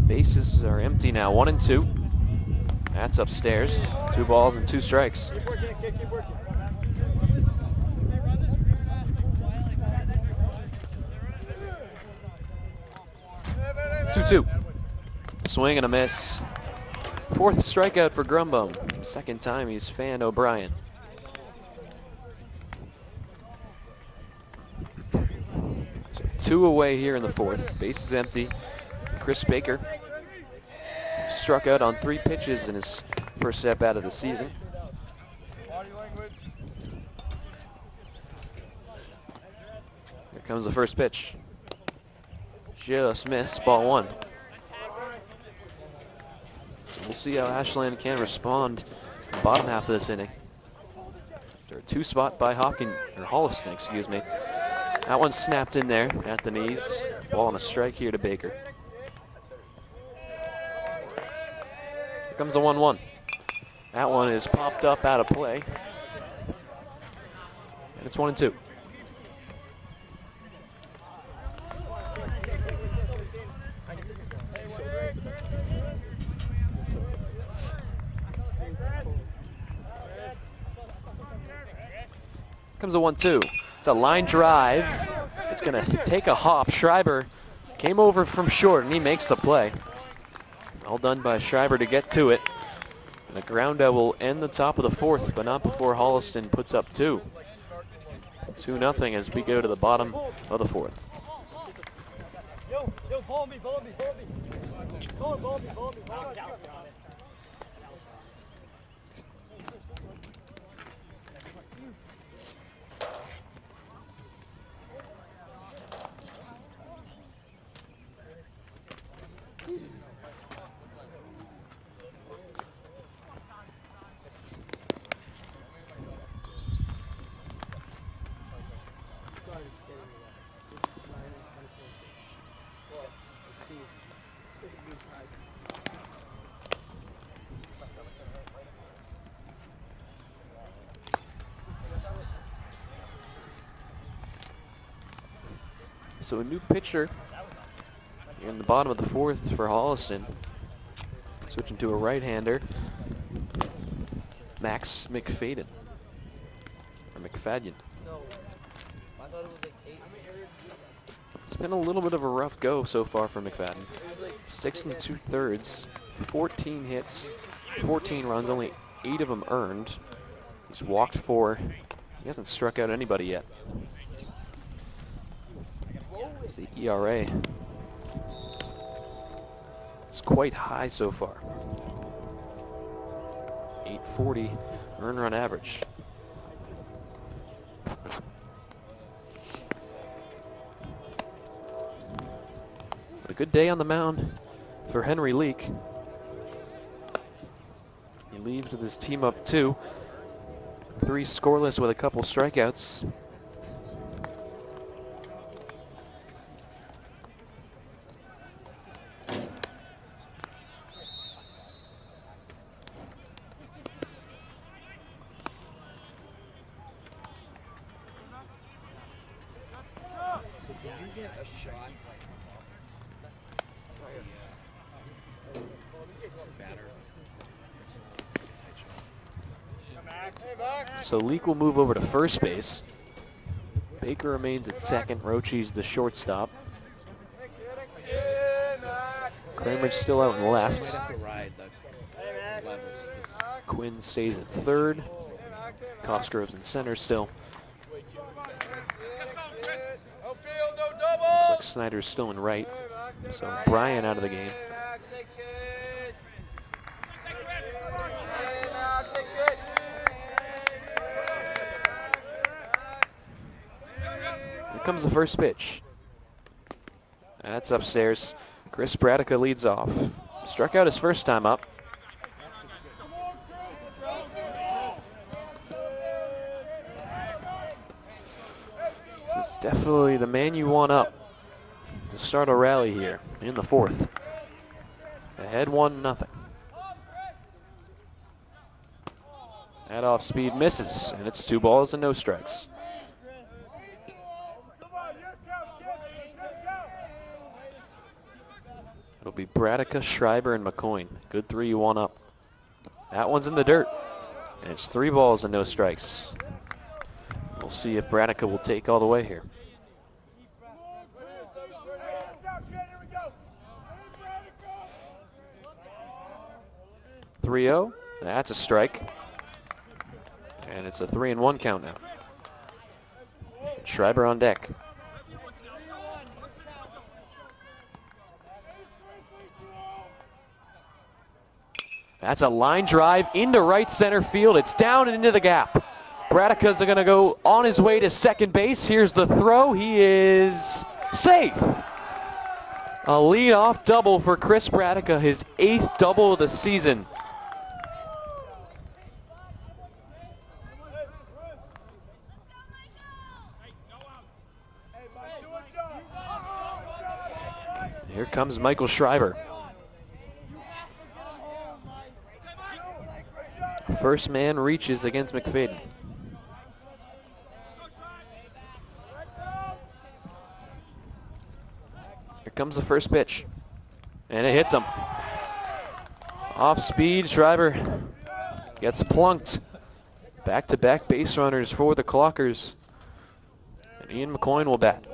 Bases are empty now, 1 and 2. That's upstairs. 2 balls and 2 strikes. Keep working, kid, keep working. 2-2. Swing and a miss. 4th strikeout for Grumbum. 2nd time he's fanned O'Brien. So 2 away here in the 4th. Base is empty. Chris Baker struck out on 3 pitches in his first step out of the season. Here comes the first pitch. Just missed, ball 1. So we'll see how Ashland can respond in the bottom half of this inning. After a 2 spot by Holliston, excuse me. That one snapped in there at the knees. Ball on a strike here to Baker. Here comes the 1-1. That one is popped up out of play. And it's 1-2. Comes the 1-2. It's a line drive. It's going to take a hop. Schreiber came over from short, and he makes the play. All done by Schreiber to get to it. And the ground out will end the top of the 4th, but not before Holliston puts up 2. 2-0 as we go to the bottom of the 4th. Yo, ball me. Ball me. So a new pitcher here in the bottom of the fourth for Holliston. Switching to a right-hander, Max McFadden. Or McFadden. No. I thought it was like 8. It's been a little bit of a rough go so far for McFadden. It was like 6 2/3, 14 hits, 14 runs, only 8 of them earned. He's walked 4. He hasn't struck out anybody yet. It's the ERA. It's quite high so far. 840 earned run average. But a good day on the mound for Henry Leak. He leaves with his team up 2. 3 scoreless with a couple strikeouts. So Leak will move over to first base. Baker remains at second. Rochi's the shortstop. Kramer's still out in left. Quinn stays at third. Cosgrove's in center still. Looks like Snyder's still in right. So Brian out of the game. Here comes the first pitch. That's upstairs. Chris Bradica leads off. Struck out his first time up. This is definitely the man you want up to start a rally here in the fourth. Ahead 1-0. That off speed misses, and it's 2 balls and no strikes. It'll be Bradica, Schreiber, and McCoy. Good 3 you want up. That one's in the dirt, and it's 3 balls and no strikes. We'll see if Bradica will take all the way here. 3-0. That's a strike. And it's a 3-1 count now. Schreiber on deck. That's a line drive into right center field. It's down and into the gap. Bradica's going to go on his way to second base. Here's the throw. He is safe. A leadoff double for Chris Bradica, his 8th double of the season. Here comes Michael Schreiber. First man reaches against McFadden. Here comes the first pitch. And it hits him. Off speed, Schreiber gets plunked. Back-to-back base runners for the Clockers. And Ian McCoy will bat.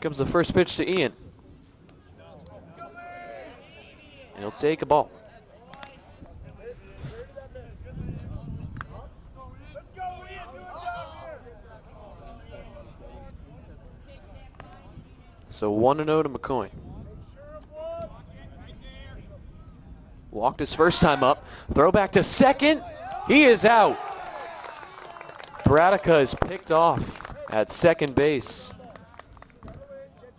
Comes the first pitch to Ian. And he'll take a ball. So 1-0 to McCoy. Walked his first time up. Throw back to second. He is out. Bradica is picked off at second base.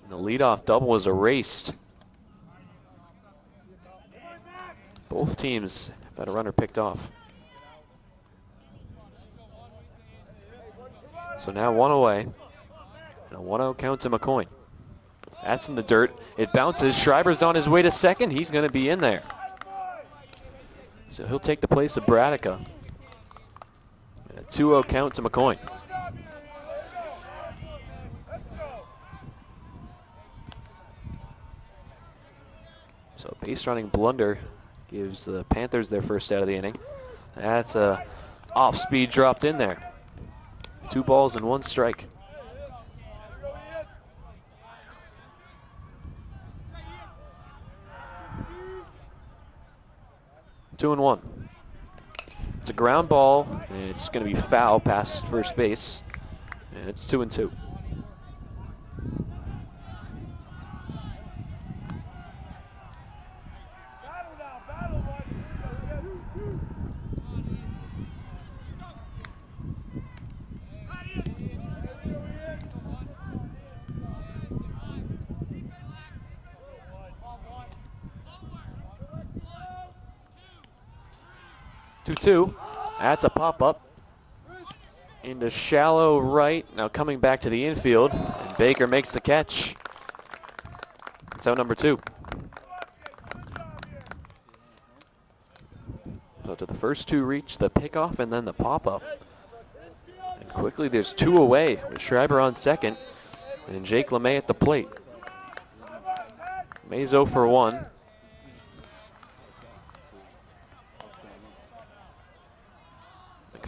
The leadoff double was erased. Both teams have had a runner picked off. So now one away. And a 1-0 count to McCoy. That's in the dirt. It bounces. Schreiber's on his way to second. He's going to be in there. So he'll take the place of Bradica. And a 2-0 count to McCoy. So a base running blunder gives the Panthers their first out of the inning. That's a off speed dropped in there. 2 balls and 1 strike. Two and 1. It's a ground ball, and it's going to be foul past first base, and it's 2 and 2. Two. That's a pop-up into shallow right. Now coming back to the infield, and Baker makes the catch. It's out number 2. So to the first 2 reach, the pickoff and then the pop-up. And quickly there's 2 away with Schreiber on second and Jake LeMay at the plate. May's 0 for 1.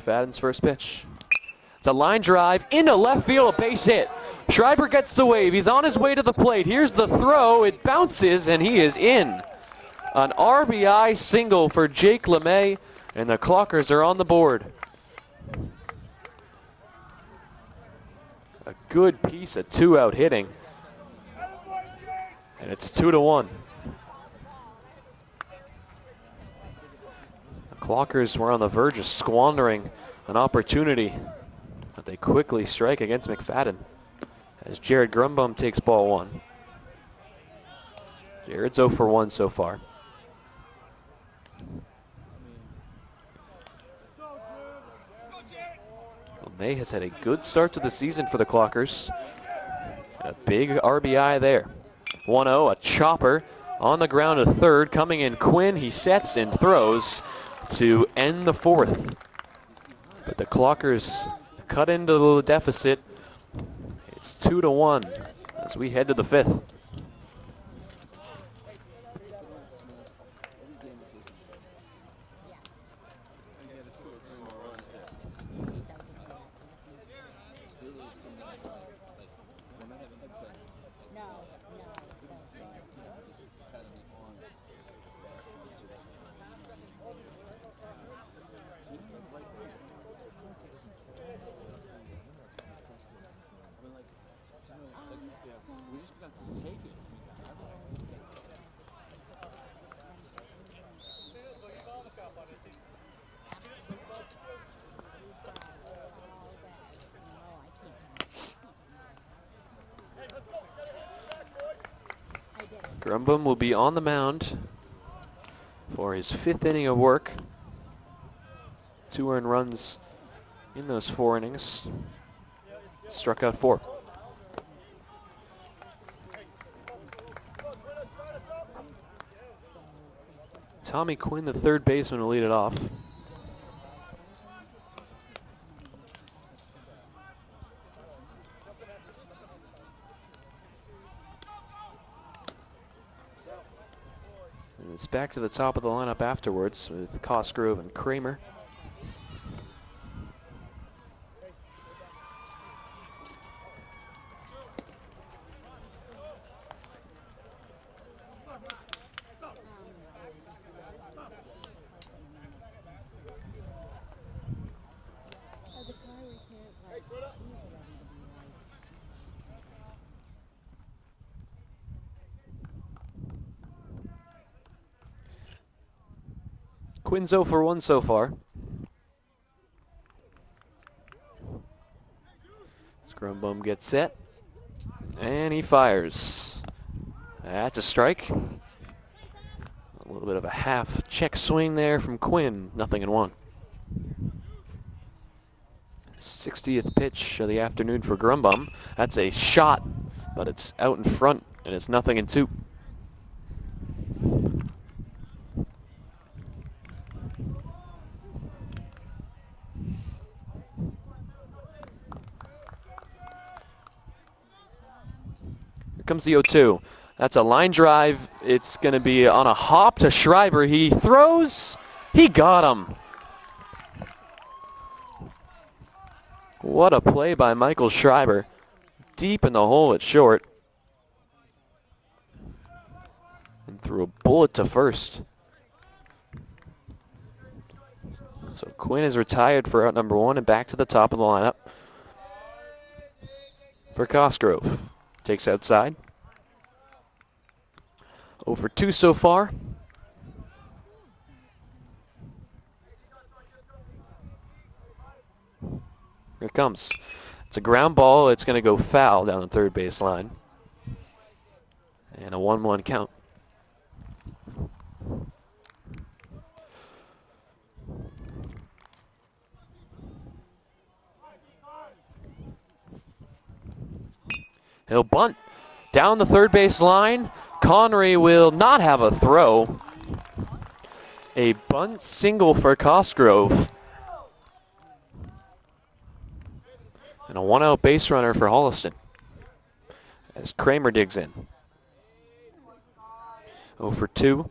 McFadden's first pitch. It's a line drive into left field, a base hit. Schreiber gets the wave. He's on his way to the plate. Here's the throw. It bounces, and he is in. An RBI single for Jake LeMay, and the Clockers are on the board. A good piece of 2-out hitting, and it's 2-1. Clockers were on the verge of squandering an opportunity, but they quickly strike against McFadden as Jared Grumbum takes ball 1. Jared's 0 for 1 so far. May has had a good start to the season for the Clockers. A big RBI there. 1-0, a chopper on the ground to third. Coming in Quinn, he sets and throws to end the 4th. But the Clockers cut into the deficit. It's 2-1 as we head to the 5th. Grumbum will be on the mound for his 5th inning of work. 2 earned runs in those 4 innings. Struck out 4. Tommy Quinn, the third baseman, will lead it off. And it's back to the top of the lineup afterwards with Cosgrove and Kramer. Quinn's 0 for 1 so far. Grumbum gets set, and he fires. That's a strike. A little bit of a half check swing there from Quinn. 0-1. 60th pitch of the afternoon for Grumbum. That's a shot, but it's out in front, and it's 0-2. Here comes the 0-2. That's a line drive. It's going to be on a hop to Schreiber. He throws. He got him. What a play by Michael Schreiber. Deep in the hole at short. And threw a bullet to first. So Quinn is retired for out number 1 and back to the top of the lineup for Cosgrove. Takes outside. 0 for 2 so far. Here it comes. It's a ground ball. It's going to go foul down the third base line. And a 1-1 count. He'll bunt down the third base line. Connery will not have a throw. A bunt single for Cosgrove. And a 1-out base runner for Holliston as Kramer digs in. 0 for 2.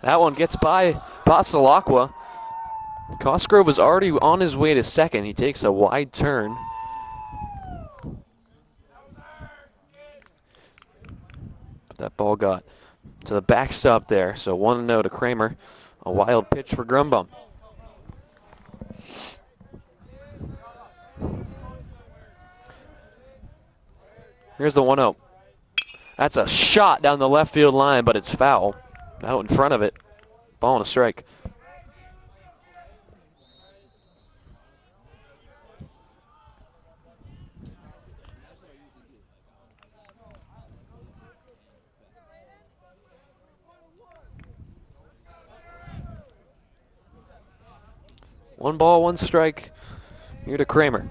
That one gets by Pasalacqua. Cosgrove was already on his way to second. He takes a wide turn. But that ball got to the backstop there. So 1-0 to Kramer. A wild pitch for Grumbum. Here's the 1-0. That's a shot down the left field line, but it's foul. Out in front of it. Ball and a strike. One ball, one strike. Here to Kramer.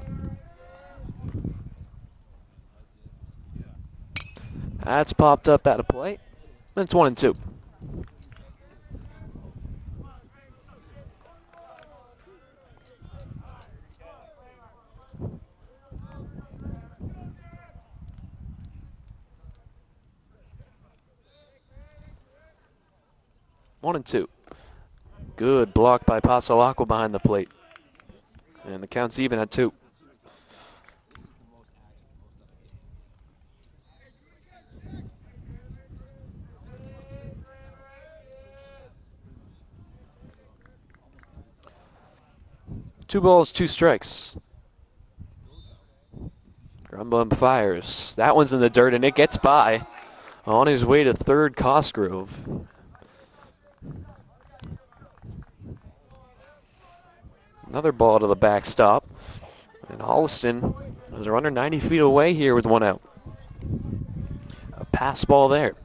That's popped up out of play. It's 1-2. One and two. Good block by Pasalacqua behind the plate. And the count's even at 2. Two balls, 2 strikes. Grumbum fires. That one's in the dirt, and it gets by. On his way to third, Cosgrove. Another ball to the backstop. And Holliston is a runner 90 feet away here with 1 out. A pass ball there.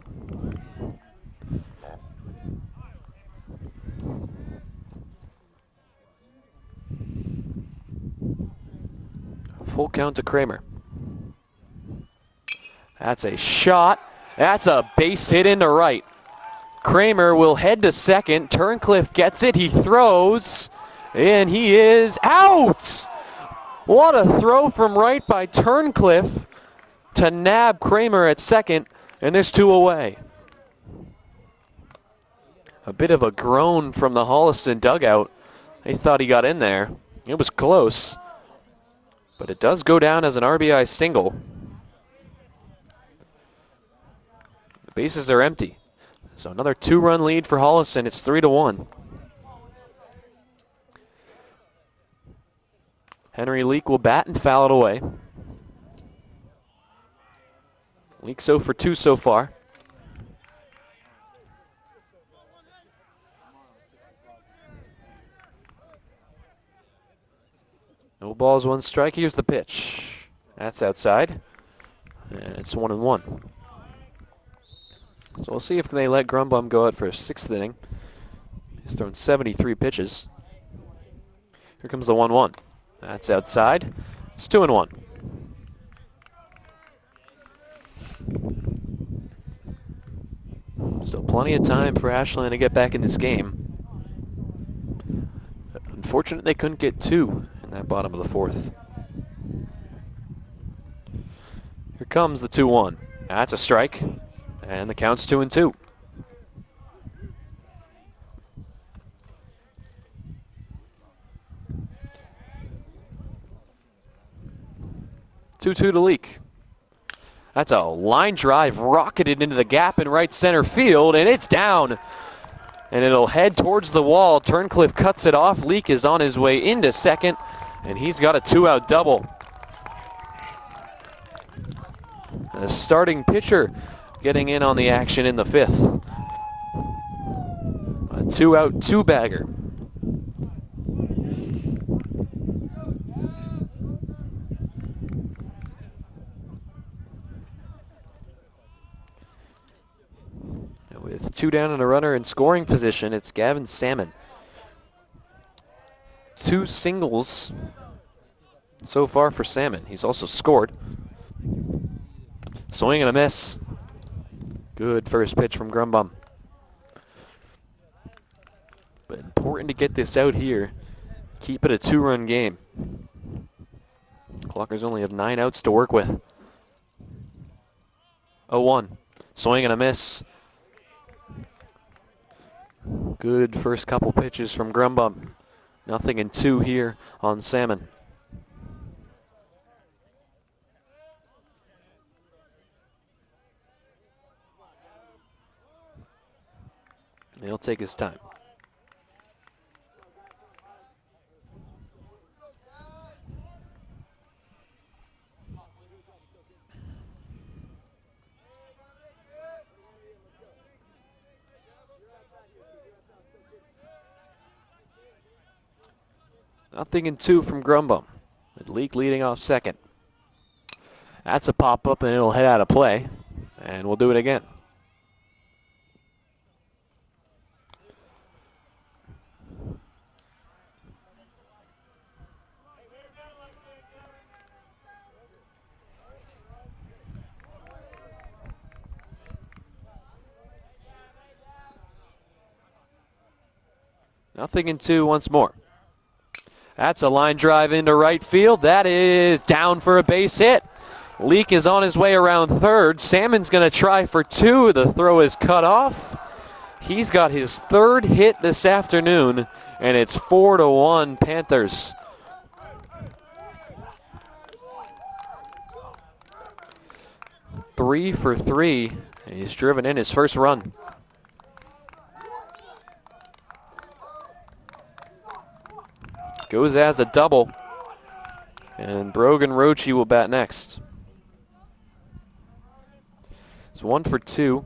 Full count to Kramer. That's a shot. That's a base hit into right. Kramer will head to second. Turncliffe gets it. He throws. And he is out. What a throw from right by Turncliffe to nab Kramer at second. And there's 2 away. A bit of a groan from the Holliston dugout. They thought he got in there. It was close. But it does go down as an RBI single. The bases are empty. So another 2-run lead for Holliston. It's 3-1. Henry Leak will bat and foul it away. Leak's 0 for 2 so far. No balls, 1 strike. Here's the pitch. That's outside. And it's 1-1. So we'll see if they let Grumbum go out for a 6th inning. He's thrown 73 pitches. Here comes the 1-1. That's outside. It's 2-1. Still plenty of time for Ashland to get back in this game. Unfortunate they couldn't get 2 in that bottom of the 4th. Here comes the 2-1. That's a strike. And the count's 2-2. To Leak. That's a line drive rocketed into the gap in right center field, and it's down. And it'll head towards the wall. Turncliffe cuts it off. Leak is on his way into second, and he's got a 2-out double. The starting pitcher getting in on the action in the 5th. A 2-out, 2-bagger. With 2 down and a runner in scoring position, it's Gavin Salmon. 2 singles so far for Salmon. He's also scored. Swing and a miss. Good first pitch from Grumbum. But important to get this out here. Keep it a 2-run game. Clockers only have 9 outs to work with. 0-1. Swing and a miss. Good first couple pitches from Grumbum. 0-2 here on Salmon. He'll take his time. Nothing in 2 from Grumbum, with Leak leading off second. That's a pop-up, and it'll head out of play, and we'll do it again. Nothing in 2 once more. That's a line drive into right field. That is down for a base hit. Leak is on his way around third. Salmon's going to try for 2. The throw is cut off. He's got his 3rd hit this afternoon, and it's 4-1 Panthers. Three for 3, and he's driven in his first run. Goes as a double, and Brogan Roche will bat next. It's 1 for 2.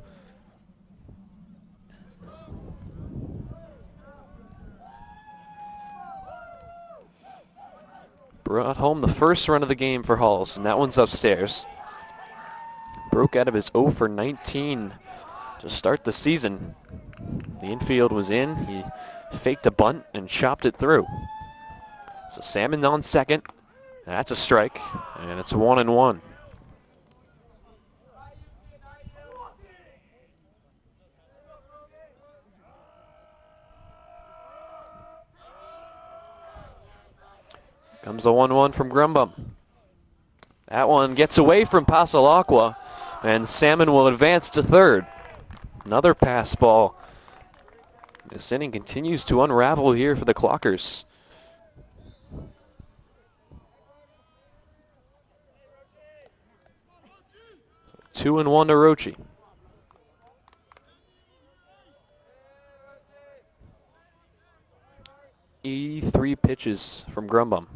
Brought home the first run of the game for Holliston. That one's upstairs. Broke out of his 0 for 19 to start the season. The infield was in. He faked a bunt and chopped it through. So Salmon on second. That's a strike, and it's 1-1. Comes a 1-1 from Grumbum. That one gets away from Pasalacqua, and Salmon will advance to third. Another pass ball. This inning continues to unravel here for the Clockers. 2-1 to Roche. E3 pitches from Grumbum.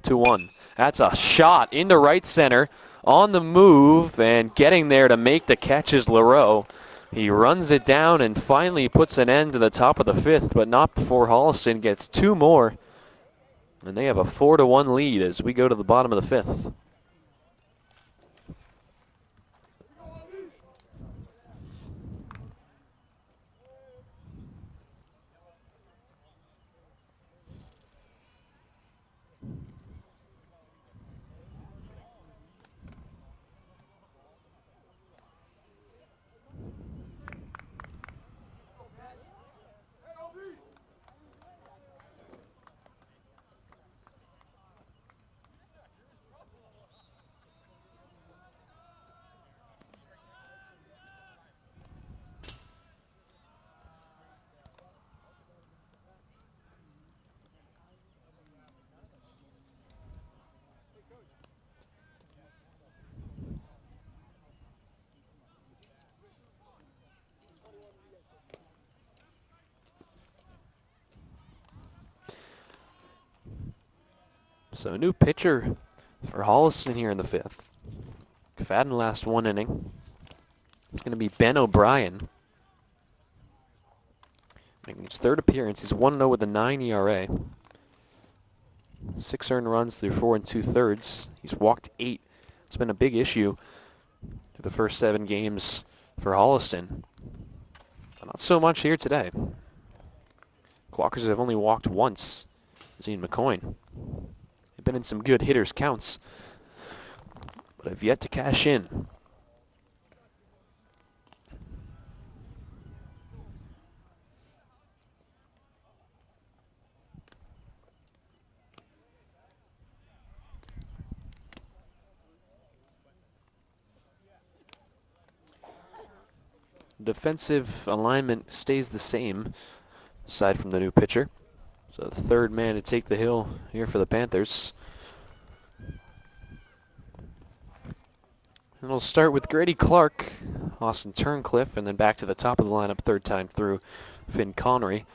2-1. That's a shot into right center. On the move and getting there to make the catch is Leroux. He runs it down and finally puts an end to the top of the 5th, but not before Holliston gets 2 more And they have a 4-1 lead as we go to the bottom of the 5th. So a new pitcher for Holliston here in the 5th. McFadden last 1 inning. It's going to be Ben O'Brien. Making his 3rd appearance. He's 1-0 with a 9 ERA. 6 earned runs through 4 2/3. He's walked 8. It's been a big issue through the first 7 games for Holliston. But not so much here today. Clockers have only walked once. Zane McCoyne. They've been in some good hitters' counts, but have yet to cash in. Defensive alignment stays the same, aside from the new pitcher. So the 3rd man to take the hill here for the Panthers. And we'll start with Grady Clark, Austin Turncliffe, and then back to the top of the lineup 3rd time through, Finn Connery.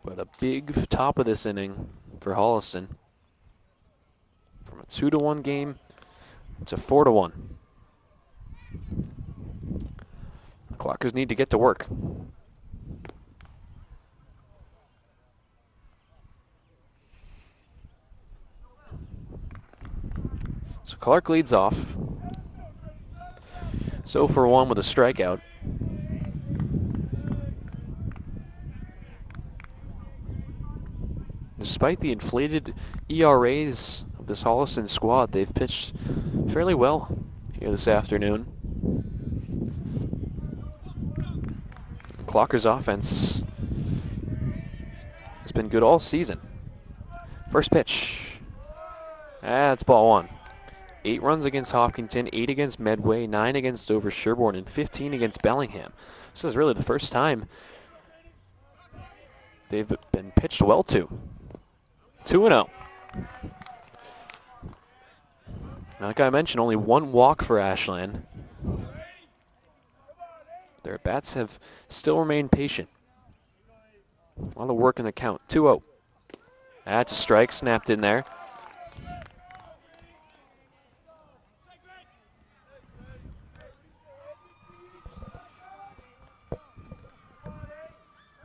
But a big top of this inning for Holliston. From a 2-1 game to 4-1. The Clockers need to get to work. So Clark leads off. So for 1 with a strikeout. Despite the inflated ERAs of this Holliston squad, they've pitched fairly well here this afternoon. Clocker's offense has been good all season. First pitch. That's ball 1. 8 runs against Hopkinton, 8 against Medway, 9 against Dover Sherborne, and 15 against Bellingham. This is really the first time they've been pitched well to. 2-0. Like I mentioned, only 1 walk for Ashland. Their bats have still remained patient. A lot of work in the count. 2-0. That's a strike, snapped in there.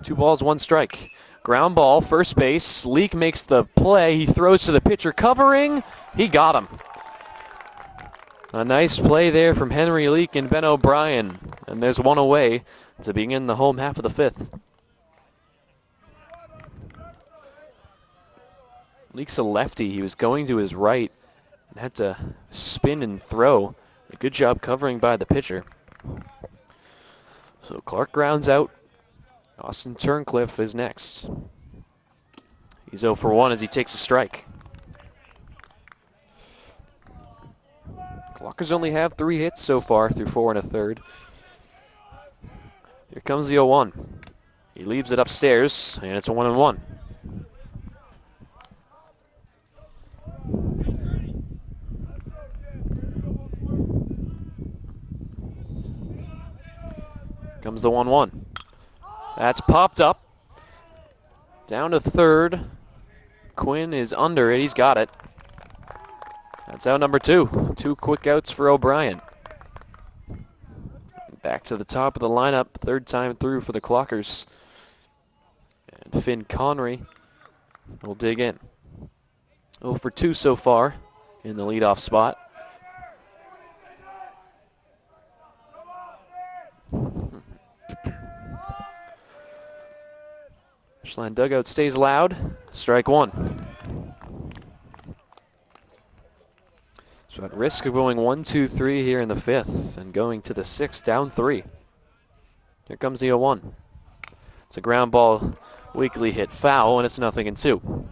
Two balls, 1 strike. Ground ball, first base. Leak makes the play. He throws to the pitcher covering. He got him. A nice play there from Henry Leak and Ben O'Brien. And there's 1 away to begin the home half of the 5th. Leak's a lefty. He was going to his right and had to spin and throw. A good job covering by the pitcher. So Clark grounds out. Austin Turncliffe is next. He's 0 for 1 as he takes a strike. Clockers only have 3 hits so far through 4 1/3. Here comes the 0-1. He leaves it upstairs, and it's a 1-1. Comes the 1-1. That's popped up. Down to 3rd. Quinn is under it. He's got it. That's out number 2. 2 quick outs for O'Brien. Back to the top of the lineup, third time through for the Clockers. And Finn Connery will dig in. 0 for 2 so far in the leadoff spot. Ashland dugout stays loud. Strike one. So at risk of going 1-2-3 here in the fifth and going to the sixth, down 3. Here comes the 0-1. It's a ground ball, weakly hit foul, and it's 0-2.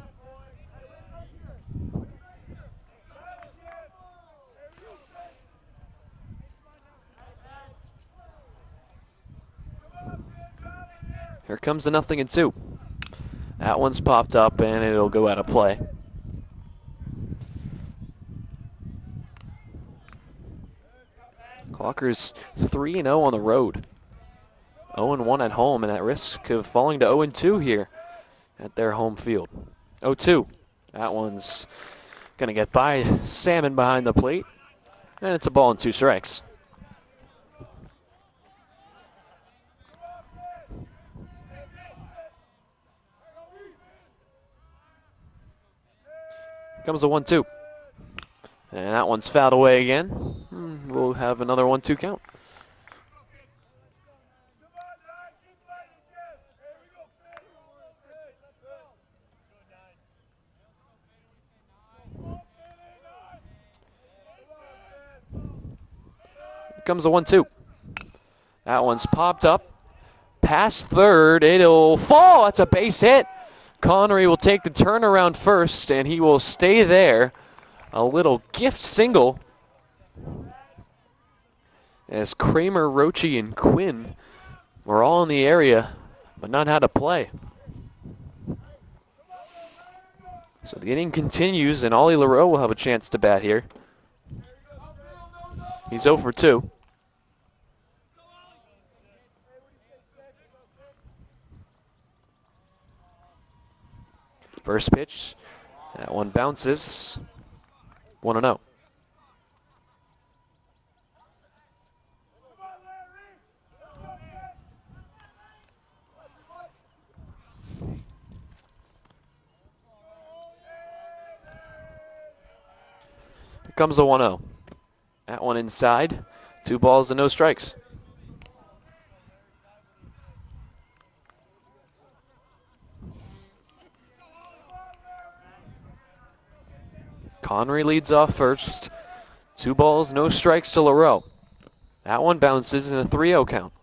Here comes the 0-2. That one's popped up and it'll go out of play. Clockers 3-0 on the road. 0-1 at home and at risk of falling to 0-2 here at their home field. 0-2. That one's going to get by Salmon behind the plate. And it's a ball and 2 strikes. Comes a 1-2. And that one's fouled away again. We'll have another 1-2 count. Here comes a 1-2. That one's popped up. Past third. It'll fall. That's a base hit. Connery will take the turnaround first, and he will stay there. A little gift single as Kramer, Roche, and Quinn were all in the area, but not how to play. So the inning continues, and Ollie LaRoe will have a chance to bat here. He's 0 for 2. First pitch, that one bounces. 1-0. Here comes a 1-0. That one inside. 2 balls and no strikes. Connery leads off first. 2 balls, no strikes to LaRoe. That one bounces in a 3-0 count.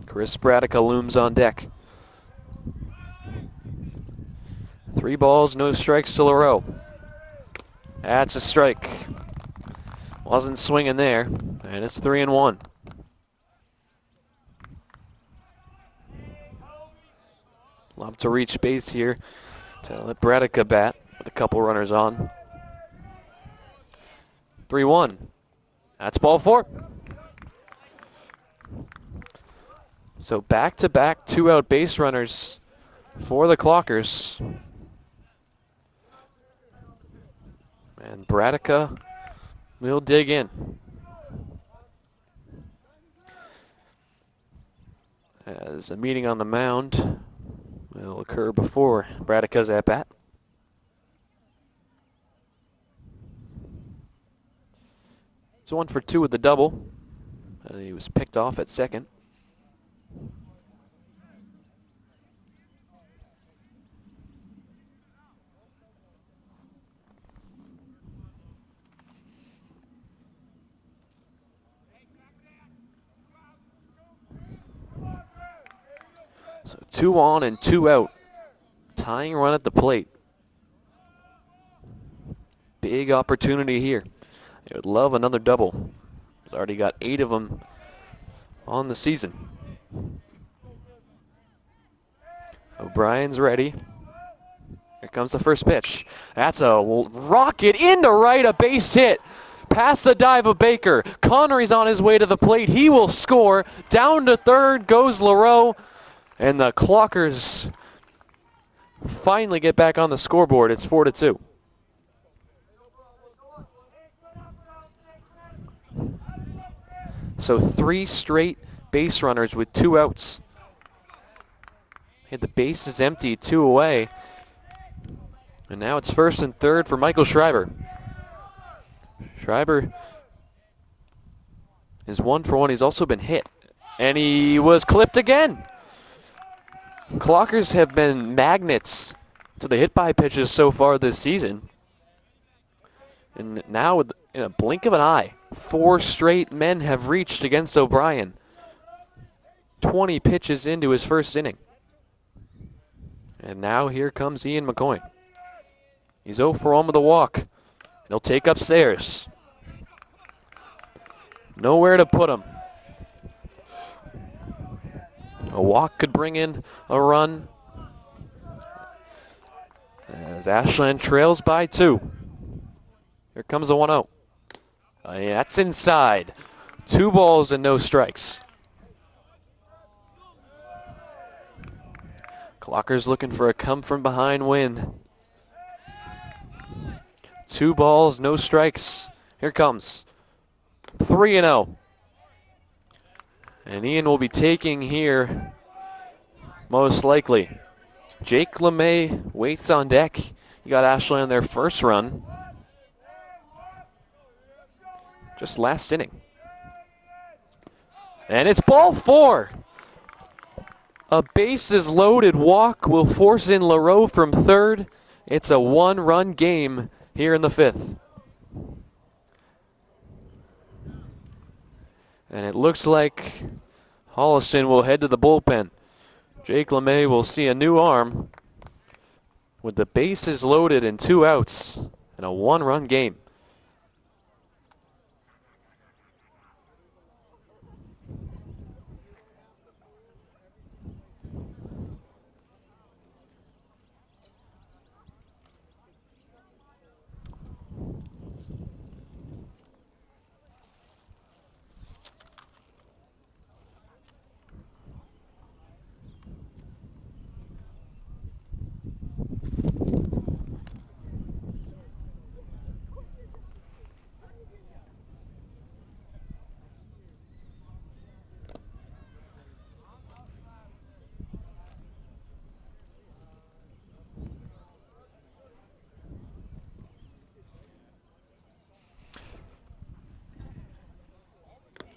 Chris Bradica looms on deck. 3 balls, no strikes to LaRoe. That's a strike. Wasn't swinging there, and it's 3-1. Love to reach base here to let Bradica bat with a couple runners on. 3-1. That's ball 4. So back-to-back 2-out base runners for the Clockers. And Bradica will dig in. As a meeting on the mound will occur before Bradica's at-bat. It's 1 for 2 with the double. He was picked off at second. So 2 on and 2 out. Tying run at the plate. Big opportunity here. They would love another double. He's already got 8 of them on the season. O'Brien's ready. Here comes the first pitch. That's a rocket into right, a base hit. Past the dive of Baker. Connery's on his way to the plate. He will score. Down to third goes LaRoe. And the Clockers finally get back on the scoreboard. It's 4-2. So 3 straight base runners with 2 outs. Had the bases empty, 2 away. And now it's 1st and 3rd for Michael Schreiber. Schreiber is 1 for 1. He's also been hit. And he was clipped again. Clockers have been magnets to the hit-by pitches so far this season. And now, in a blink of an eye, 4 straight men have reached against O'Brien. 20 pitches into his first inning. And now here comes Ian McCoy. He's 0 for 1 with a walk. He'll take upstairs. Nowhere to put him. A walk could bring in a run. As Ashland trails by 2. Here comes a 1-0. That's inside. 2 balls and no strikes. Clockers looking for a come-from-behind win. 2 balls, no strikes. Here comes 3-0. And Ian will be taking here, most likely. Jake LeMay waits on deck. He got Ashland their first run just last inning. And it's ball 4. A bases loaded walk will force in LaRoe from 3rd. It's a 1-run game here in the 5th. And it looks like Holliston will head to the bullpen. Jake LeMay will see a new arm with the bases loaded and 2 outs in a 1-run game.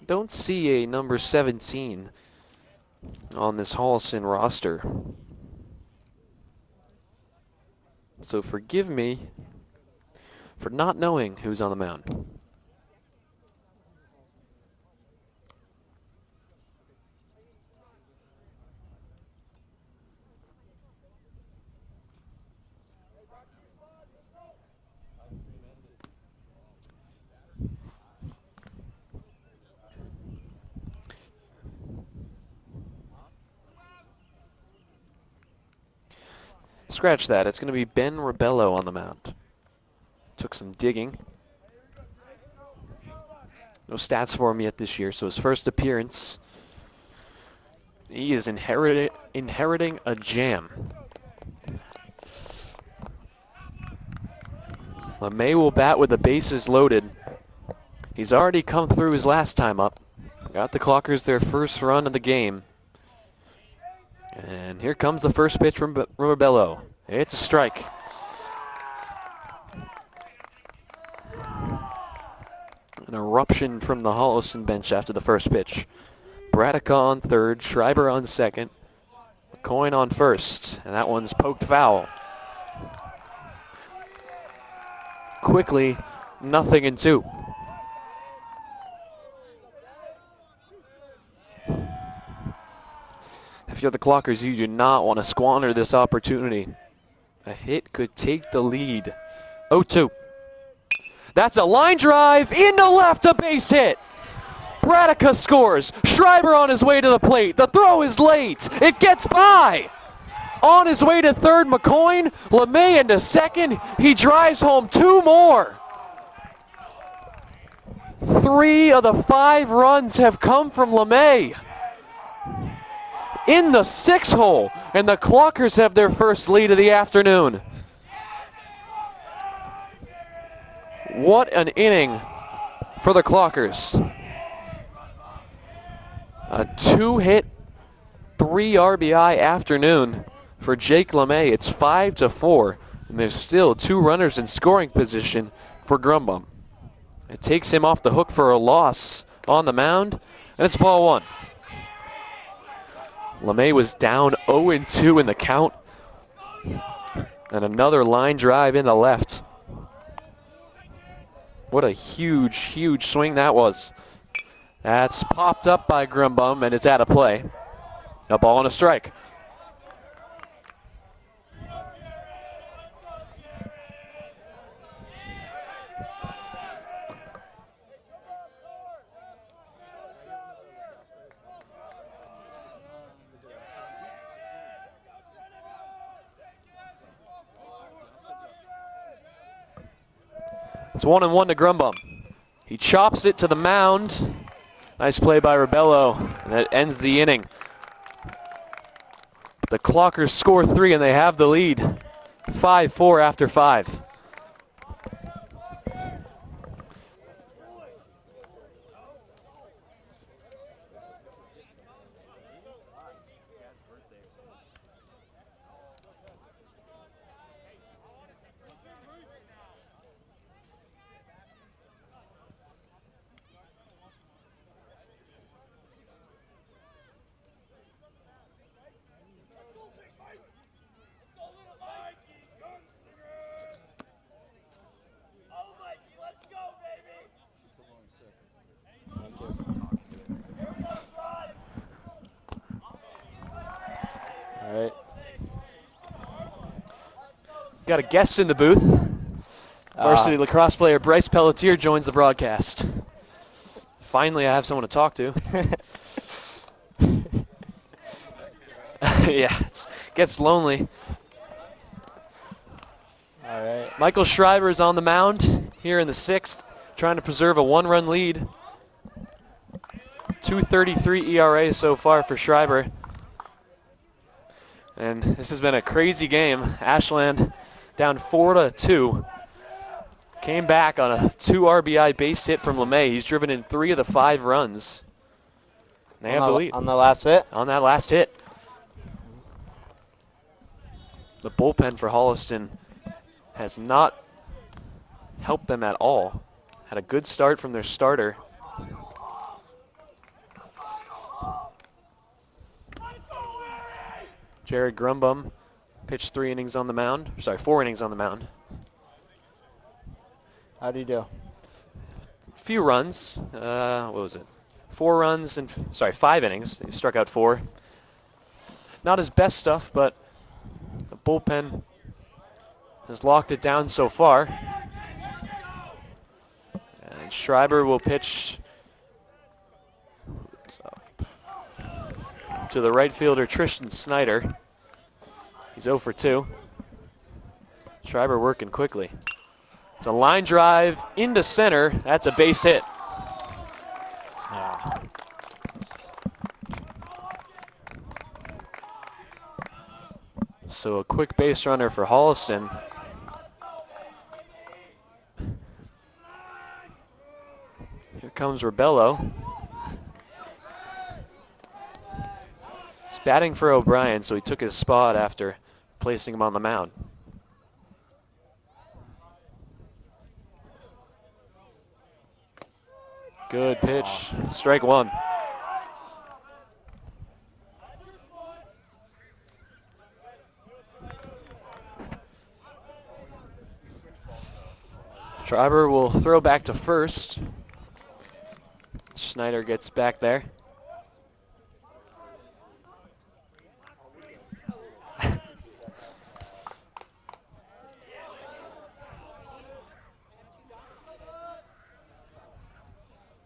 Don't see a number 17 on this Holliston roster. So forgive me for not knowing who's on the mound. Scratch that. It's going to be Ben Rebello on the mound. Took some digging. No stats for him yet this year, so his first appearance. He is inheriting a jam. LeMay will bat with the bases loaded. He's already come through his last time up. Got the Clockers their first run of the game. And here comes the first pitch from Rebello. It's a strike. An eruption from the Holliston bench after the first pitch. Braddock on 3rd, Schreiber on 2nd, McCoy on 1st, and that one's poked foul. Quickly, 0-2. If you're the Clockers, you do not want to squander this opportunity. A hit could take the lead. 0-2. That's a line drive into left, a base hit. Braddock scores. Schreiber on his way to the plate. The throw is late. It gets by. On his way to 3rd, McCoy. LeMay into 2nd. He drives home 2 more. 3 of the 5 runs have come from LeMay. in the 6-hole, and the Clockers have their first lead of the afternoon. What an inning for the Clockers. A 2-hit, 3 RBI afternoon for Jake LeMay. It's 5-4, and there's still 2 runners in scoring position for Grumbum. It takes him off the hook for a loss on the mound, and it's ball 1. LeMay was down 0-2 in the count, and another line drive in the left. What a huge, huge swing that was. That's popped up by Grumbum, and it's out of play. A ball and a strike. It's 1-1 to Grumbum. He chops it to the mound. Nice play by Rebello, and that ends the inning. The Clockers score 3, and they have the lead. 5-4 after 5. All right. Got a guest in the booth. Varsity lacrosse player Bryce Pelletier joins the broadcast. Finally, I have someone to talk to. Yeah, it gets lonely. All right. Michael Schreiber is on the mound here in the 6th, trying to preserve a 1-run lead. 2.33 ERA so far for Schreiber. And this has been a crazy game. Ashland down 4-2. Came back on a 2 RBI base hit from LeMay. He's driven in 3 of the 5 runs. They have the lead. On the last hit? On that last hit. The bullpen for Holliston has not helped them at all. Had a good start from their starter. Jared Grumbum pitched 4 innings on the mound. How do you do? Few runs. What was it? 4 runs and 5 innings. He struck out 4. Not his best stuff, but the bullpen has locked it down so far. And Schreiber will pitch to the right fielder Tristan Snyder. He's 0 for 2. Schreiber working quickly. It's a line drive into center. That's a base hit. Yeah. So a quick base runner for Holliston. Here comes Rebello. He's batting for O'Brien, so he took his spot after placing him on the mound. Good pitch. Strike 1. Schreiber will throw back to first. Schneider gets back there.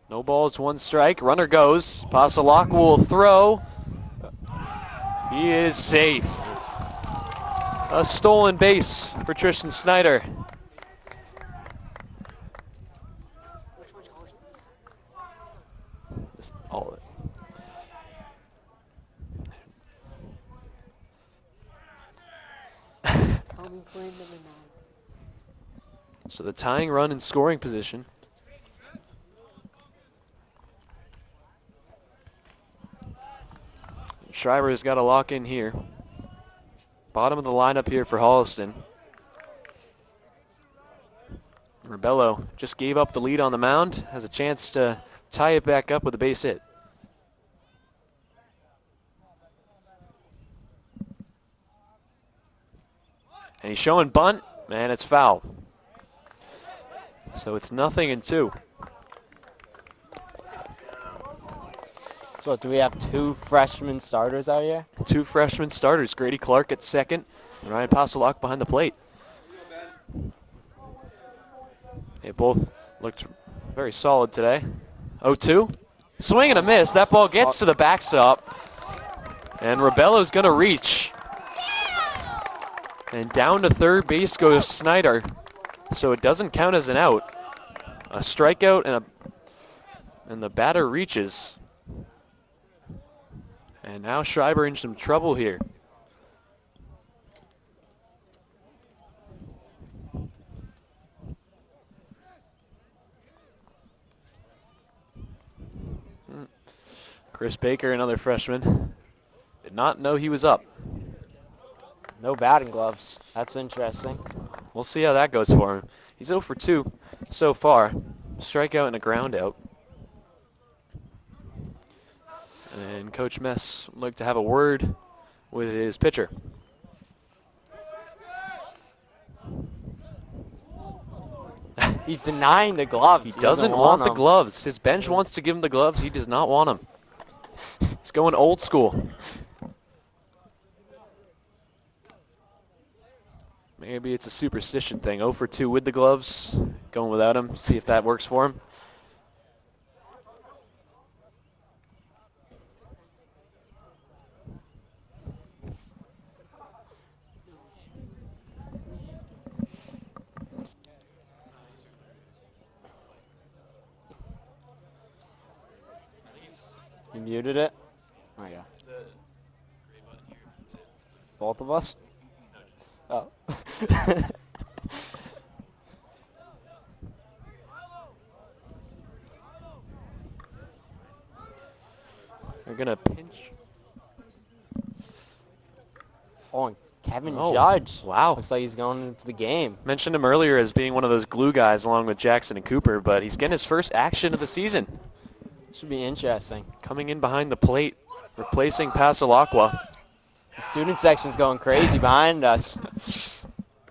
No balls, 1 strike. Runner goes. Pasalak will throw. He is safe. A stolen base for Tristan Snyder. All of it. So the tying run in scoring position. Schreiber has got to lock in here. Bottom of the lineup here for Holliston. Rebello just gave up the lead on the mound, has a chance to tie it back up with a base hit. And he's showing bunt, and it's foul. So it's 0-2. So do we have 2 freshman starters out here? 2 freshman starters, Grady Clark at second, and Ryan Pasalak behind the plate. They both looked very solid today. 0-2. Swing and a miss. That ball gets to the backstop. And Rebello's going to reach. And down to third base goes Snyder. So it doesn't count as an out. A strikeout and the batter reaches. And now Schreiber in some trouble here. Chris Baker, another freshman, did not know he was up. No batting gloves. That's interesting. We'll see how that goes for him. He's 0 for 2 so far. Strikeout and a ground out. And Coach Mess would like to have a word with his pitcher. He's denying the gloves. He doesn't want the gloves. His bench wants to give him the gloves. He does not want them. He's going old school. Maybe it's a superstition thing. 0 for 2 with the gloves. Going without him. See if that works for him. You muted it? Oh, yeah. Both of us? Oh. They're going to pinch. Oh, and Kevin Oh, Judge. wow. Looks like he's going into the game. Mentioned him earlier as being one of those glue guys along with Jackson and Cooper, but he's getting his first action of the season. Should be interesting. Coming in behind the plate, replacing Pasalacqua. The student section's going crazy behind us.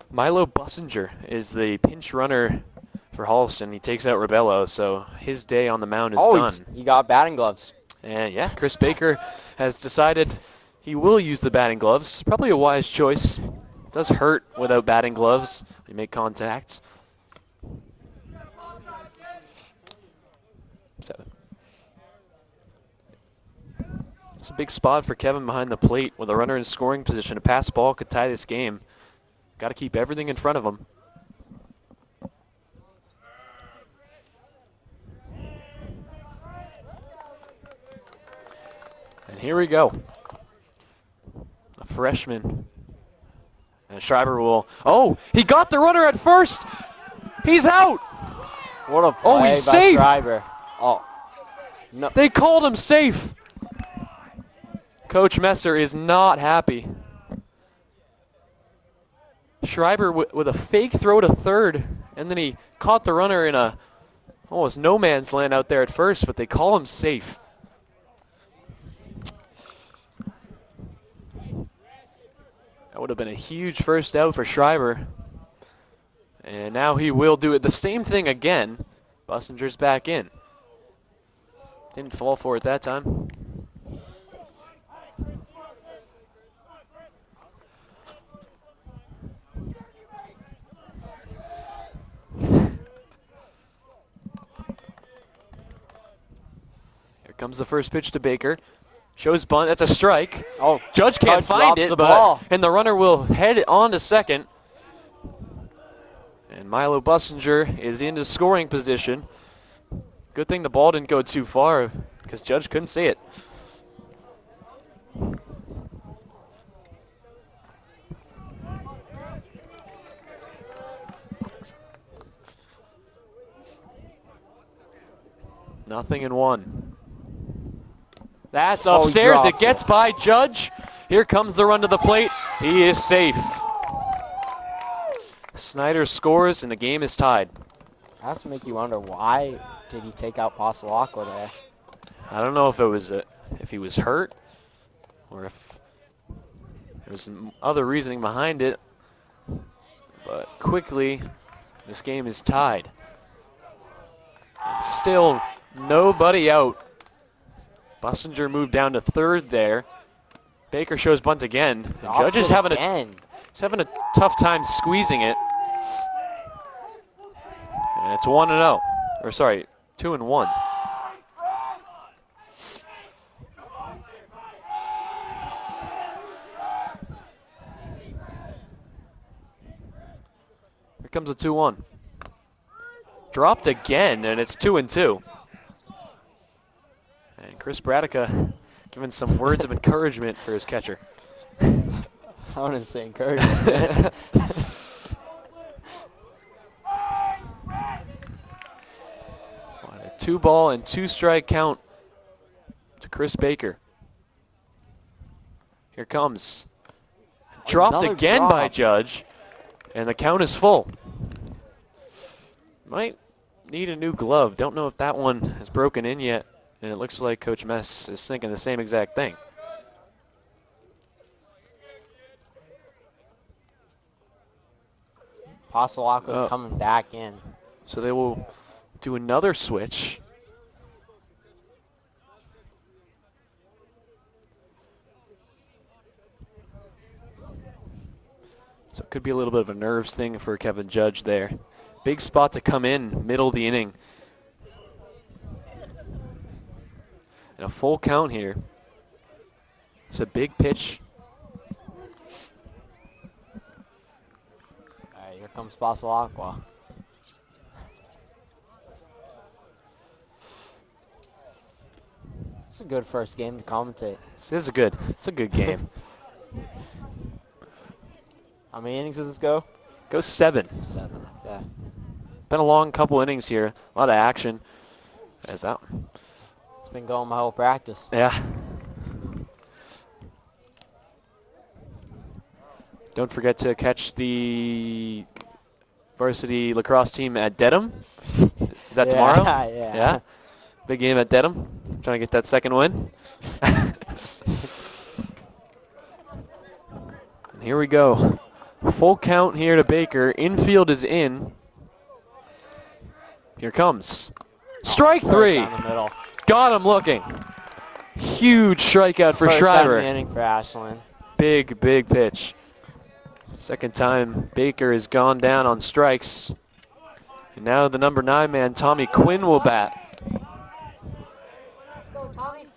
Milo Bussinger is the pinch runner for Holliston. He takes out Rebello, so his day on the mound is done. He got batting gloves. And yeah, Chris Baker has decided he will use the batting gloves. Probably a wise choice. It does hurt without batting gloves. You make contact. 7. It's a big spot for Kevin behind the plate with a runner in scoring position. A pass ball could tie this game. Got to keep everything in front of him. And here we go. A freshman. And Schreiber will... Oh, he got the runner at first. He's out. What a play he's by safe. Schreiber. Oh, no. They called him safe. Coach Messer is not happy. Schreiber with a fake throw to third, and then he caught the runner in a almost no man's land out there at first, but they call him safe. That would have been a huge first out for Schreiber. And now he will do it the same thing again. Bussinger's back in. Didn't fall for it that time. Here comes the first pitch to Baker. Shows bunt. That's a strike. Oh, Judge can't Judge find drops it, the ball. and the runner will head on to second. And Milo Bussinger is into scoring position. Good thing the ball didn't go too far because Judge couldn't see it. 0-1. That's Oh, he upstairs. It drops gets it. by Judge. Here comes the run to the plate. He is safe. Snyder scores, and the game is tied. Has to make you wonder, why did he take out Pasalacqua there? I don't know if it was if he was hurt or if there was some other reasoning behind it. But quickly, this game is tied. And still nobody out. Bussinger moved down to third there. Baker shows bunt again. The Judge is having a tough time squeezing it. And it's 1-0. Or sorry, 2-1. Here comes a 2-1. Dropped again, and it's 2-2. And Chris Bradica giving some words of encouragement for his catcher. I wouldn't say encouragement. A 2-ball and 2-strike count to Chris Baker. Here comes. Dropped Another again drop. by Judge, and the count is full. Might need a new glove. Don't know if that one has broken in yet, and it looks like Coach Mess is thinking the same exact thing. Pasalacqua's coming back in. So they will do another switch. So it could be a little bit of a nerves thing for Kevin Judge there. Big spot to come in, middle of the inning. And a full count here. It's a big pitch. All right, here comes Pasalacqua. It's a good first game to commentate. It's a good game. How many innings does this go? Goes 7. 7. Yeah. Been a long couple innings here. A lot of action. As that one. It's been going my whole practice. Yeah. Don't forget to catch the varsity lacrosse team at Dedham. Is that tomorrow? Yeah. Big game at Dedham. Trying to get that second win. And here we go. Full count here to Baker. Infield is in. Here comes. Strike 3. Down the middle. Got him looking. Huge strikeout for First Schreiber. time in the inning for Ashland. Big pitch. Second time Baker has gone down on strikes. And now the number 9 man, Tommy Quinn, will bat. Let's go, Tommy.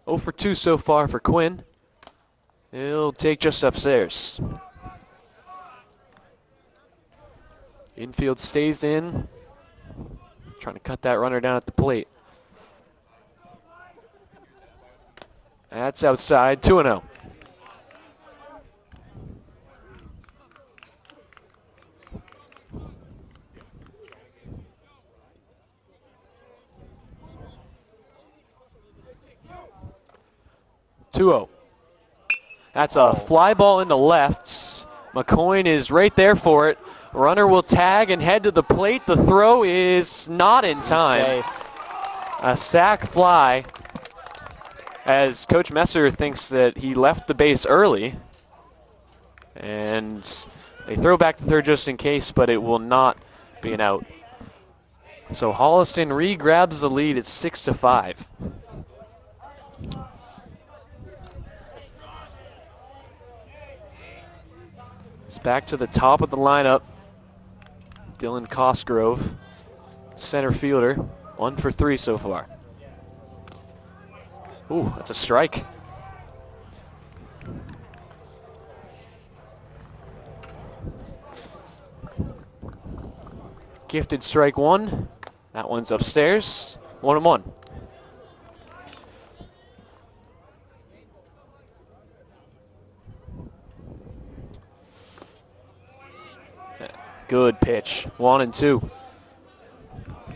0 for 2 so far for Quinn. He'll take just upstairs. Infield stays in. Trying to cut that runner down at the plate. That's outside, 2-0. That's a fly ball into left. McCoyne is right there for it. Runner will tag and head to the plate. The throw is not in time. Safe. A sac fly, as Coach Messer thinks that he left the base early. And they throw back to third just in case, but it will not be an out. So Holliston re-grabs the lead at 6-5. It's back to the top of the lineup. Dylan Cosgrove, center fielder, 1 for 3 so far. Ooh, that's a strike. Gifted strike 1. That one's upstairs. 1-1. Good pitch. 1-2.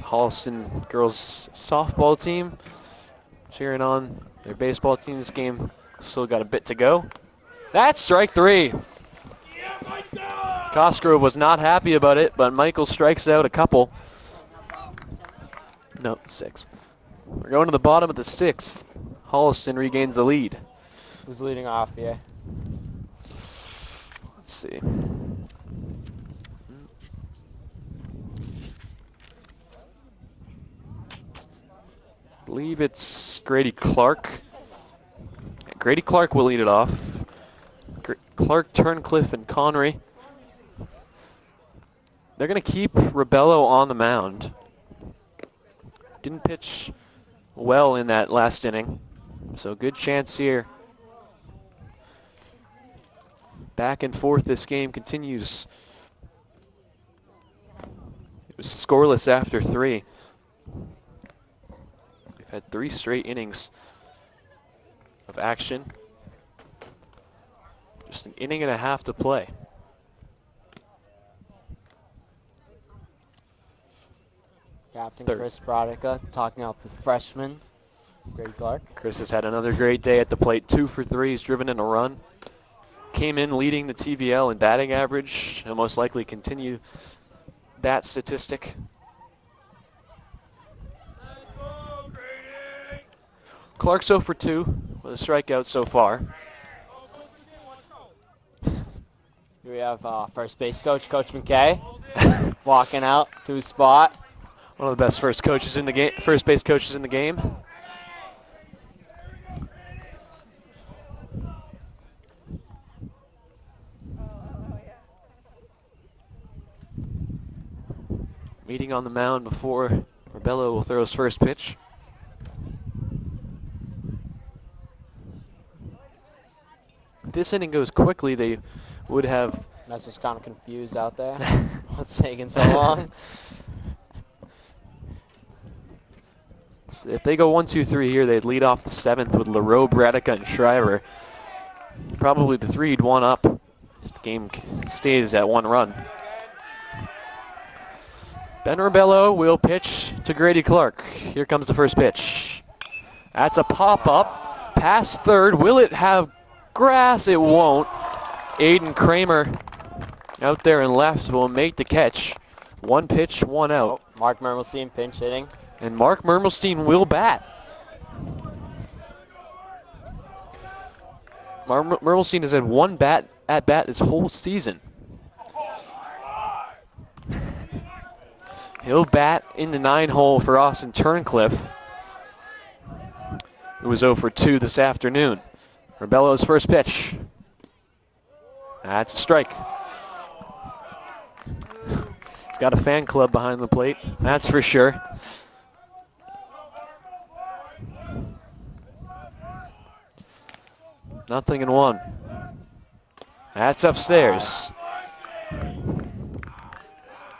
Holliston girls softball team cheering on their baseball team. This game still got a bit to go. That's strike 3. Cosgrove was not happy about it, but Michael strikes out a couple. No, 6. We're going to the bottom of the 6th. Holliston regains the lead. Who's leading off here? Let's see. I believe it's Grady Clark. Grady Clark will lead it off. Clark, Turncliffe, and Connery. They're going to keep Rebello on the mound. Didn't pitch well in that last inning, so good chance here. Back and forth this game continues. It was scoreless after 3. We've had 3 straight innings of action. Just an inning and a half to play. Captain Third. Chris Brodica talking up with freshman Grady Clark. Chris has had another great day at the plate. 2 for 3. He's driven in a run. Came in leading the TVL in batting average. He'll most likely continue that statistic. Clark's 0 for 2 with a strikeout so far. Here we have first base coach, Coach McKay, walking out to his spot. One of the best first coaches in the game, first base coaches in the game. Meeting on the mound before Rebello will throw his first pitch. If this inning goes quickly, they would have. Mess was kind of confused out there. What's taking so long? If they go 1, 2, 3 here, they'd lead off the 7th with LaRoe, Bradica, and Shriver. Probably the 3 you'd want up. If the game stays at 1 run. Ben Rebello will pitch to Grady Clark. Here comes the first pitch. That's a pop-up. Past third. Will it have grass? It won't. Aiden Kramer out there in left will make the catch. 1 pitch, 1 out. Oh, Mark Mermelstein pinch hitting. And Mark Mermelstein will bat. Mermelstein has had 1 at bat this whole season. He'll bat in the 9-hole for Austin Turncliffe, who was 0 for 2 this afternoon. Rebello's first pitch. That's a strike. He's got a fan club behind the plate, that's for sure. Nothing in 1. That's upstairs.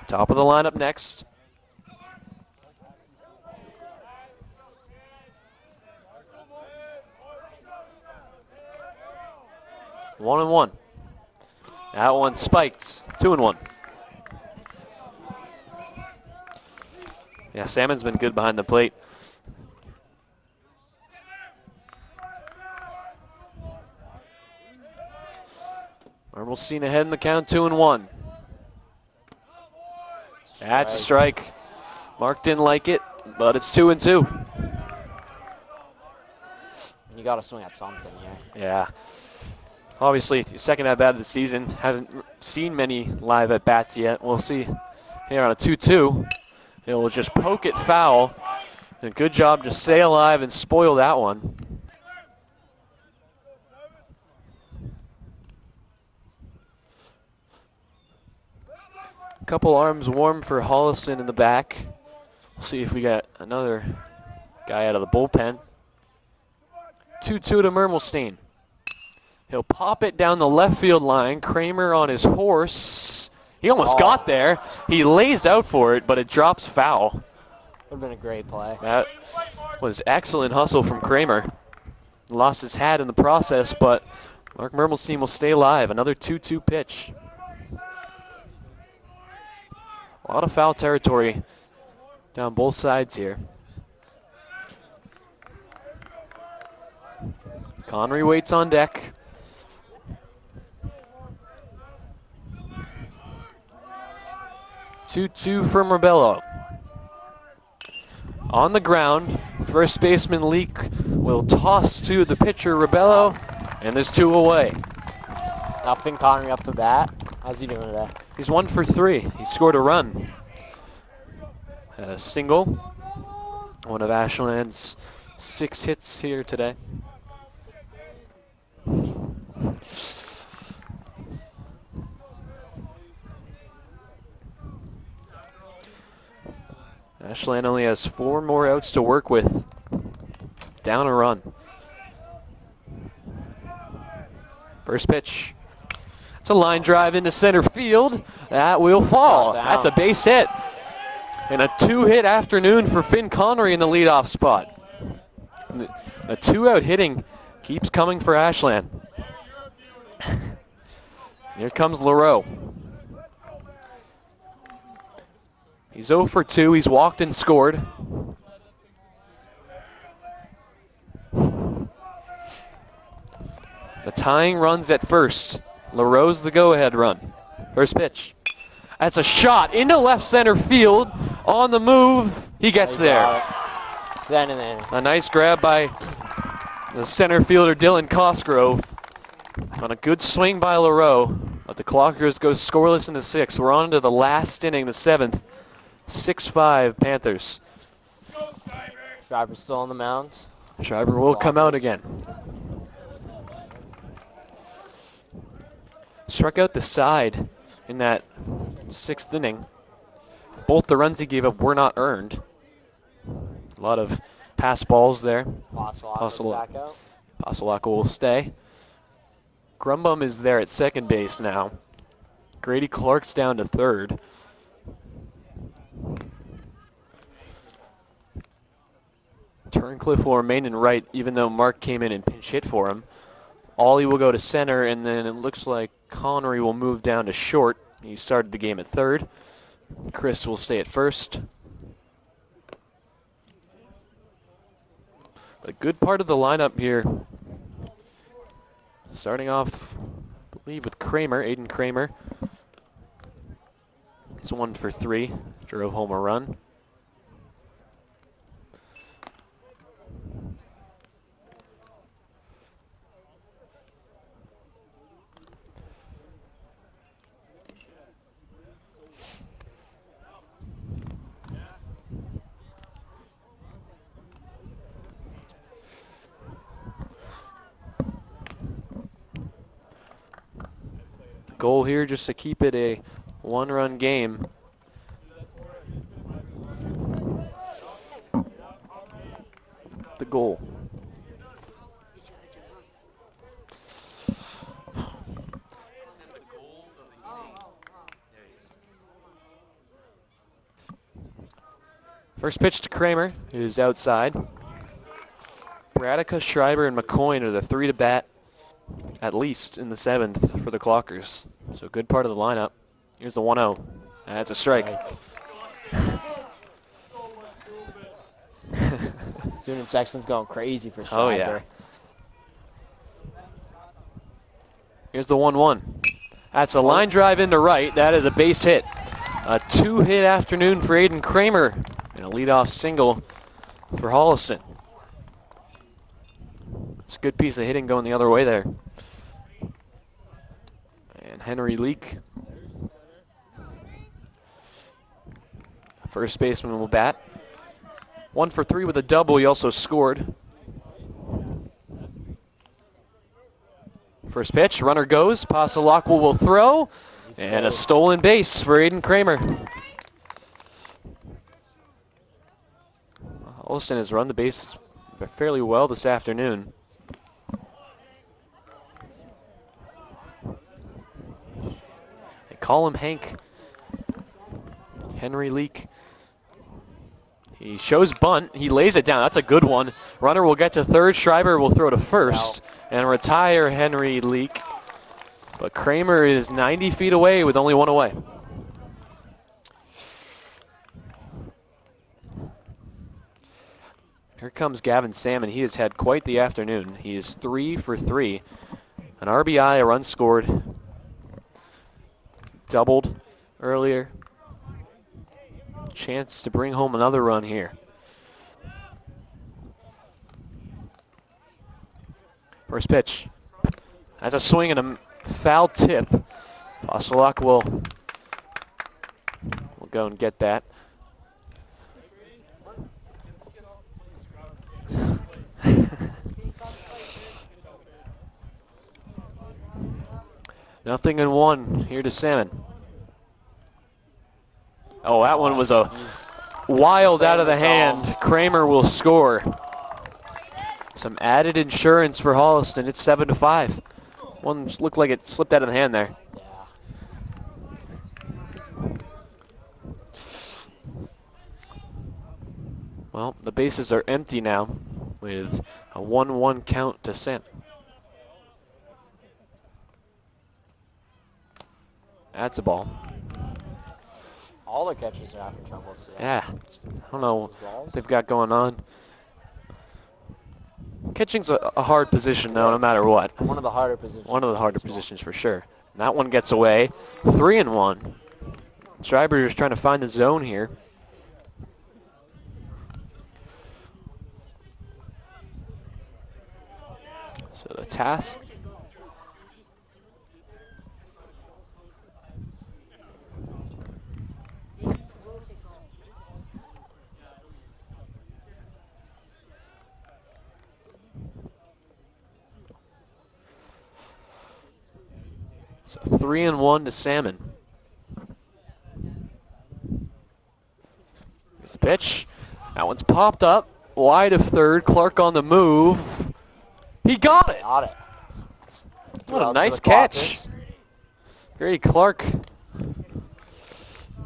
Top of the lineup next. One and 1. That one spiked. 2 and 1. Yeah, Salmon's been good behind the plate. Mermelstein ahead in the count, 2 and 1. That's a strike. Mark didn't like it, but it's 2 and 2. You got to swing at something here. Yeah. Obviously, second at bat of the season. Hasn't seen many live at bats yet. We'll see here on a 2-2. He'll just poke it foul. A good job to stay alive and spoil that one. Couple arms warm for Holliston in the back. We'll see if we got another guy out of the bullpen. 2-2 to Mermelstein. He'll pop it down the left field line. Kramer on his horse. He almost got there. He lays out for it, but it drops foul. Would have been a great play. That was excellent hustle from Kramer. Lost his hat in the process, but Mark Mermelstein will stay alive. Another 2-2 pitch. A lot of foul territory down both sides here. Connery waits on deck. Two from Rebello. On the ground, first baseman Leak will toss to the pitcher Rebello, and there's 2 away. Nothing Connery up to bat. How's he doing today? He's 1 for 3. He scored a run. Had a single. One of Ashland's 6 hits here today. Ashland only has 4 more outs to work with. Down a run. First pitch. It's a line drive into center field. That will fall. That's a base hit. And a 2-hit afternoon for Finn Connery in the leadoff spot. The 2-out hitting keeps coming for Ashland. Here comes LaRoe. He's 0 for 2. He's walked and scored. The tying run's at first. LaRoe's the go-ahead run. First pitch. That's a shot into left center field. On the move, he gets there. A nice grab by the center fielder Dylan Cosgrove. On a good swing by LaRoe. But the Clockers go scoreless in the 6th. We're on to the last inning, the 7th. 6-5 Panthers. Schreiber's still on the mound. Schreiber will come out again. Struck out the side in that 6th inning. Both the runs he gave up were not earned. A lot of pass balls there. Pasolaco will stay. Grumbum is there at second base now. Grady Clark's down to third. Turncliffe will remain in right, even though Mark came in and pinch hit for him. Ollie will go to center, and then it looks like Connery will move down to short. He started the game at third. Chris will stay at first. A good part of the lineup here. Starting off, I believe, with Kramer, Aiden Kramer. He's 1 for 3. Drove home a run. Goal here just to keep it a 1-run game. The goal. First pitch to Kramer, who's outside. Radica, Schreiber, and McCoy are the 3 to bat, at least in the 7th for the Clockers. So good part of the lineup. Here's the 1-0. That's a strike. Student section's going crazy for Schreiber. Oh, yeah. Here's the 1-1. That's a line drive into right. That is a base hit. A 2-hit afternoon for Aiden Kramer. And a leadoff single for Holliston. It's a good piece of hitting going the other way there. And Henry Leak. First baseman will bat. 1 for 3 with a double. He also scored. First pitch, runner goes. Pasolaco will throw. And a stolen base for Aiden Kramer. Holliston has run the bases fairly well this afternoon. They call him Hank. Henry Leak. He shows bunt. He lays it down. That's a good one. Runner will get to third. Schreiber will throw to first and retire Henry Leak. But Kramer is 90 feet away with only 1 away. Here comes Gavin Salmon. He has had quite the afternoon. He is 3 for 3. An RBI, a run scored. Doubled earlier. Chance to bring home another run here. First pitch. That's a swing and a foul tip. Fosterlock will go and get that. Nothing in one here to Salmon. Oh, that one was a wild out of the hand. Kramer will score. Some added insurance for Holliston. It's 7-5. One looked like it slipped out of the hand there. Well, the bases are empty now with a 1-1 count to Salmon. That's a ball. All the catchers are having trouble today. Yeah, I don't know what they've got going on. Catching's a hard position now, no matter what. One of the harder positions. One of the harder positions for sure. And that one gets away. 3-1. Schreiber is trying to find the zone here. So the task. So 3-1 to Salmon. Here's a pitch. That one's popped up. Wide of third. Clark on the move. He got it. Got it. What a nice catch. Grady Clark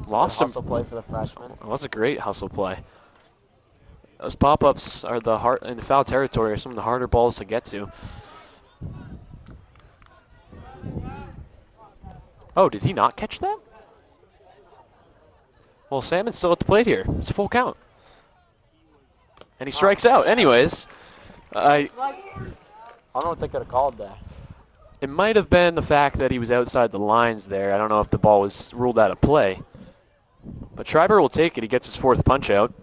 lost him. Hustle play for the freshman. It was a great hustle play. Those pop-ups are the hard in the foul territory are some of the harder balls to get to. Oh, did he not catch that? Well, Salmon's still at the plate here. It's a full count. And he strikes out. Anyways, I don't know what they could have called there. It might have been the fact that he was outside the lines there. I don't know if the ball was ruled out of play. But Schreiber will take it. He gets his fourth punch out.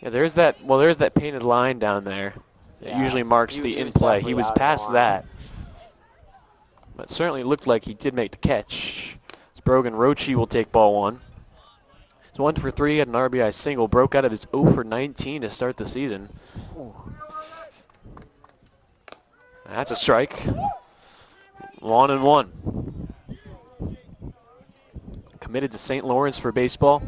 Yeah, there's that painted line down there. It usually marks the in play. He was past that. But certainly looked like he did make the catch. Brogan Rochi will take ball one. He's 1 for 3, had an RBI single, broke out of his 0 for 19 to start the season. That's a strike. 1-1. Committed to St. Lawrence for baseball.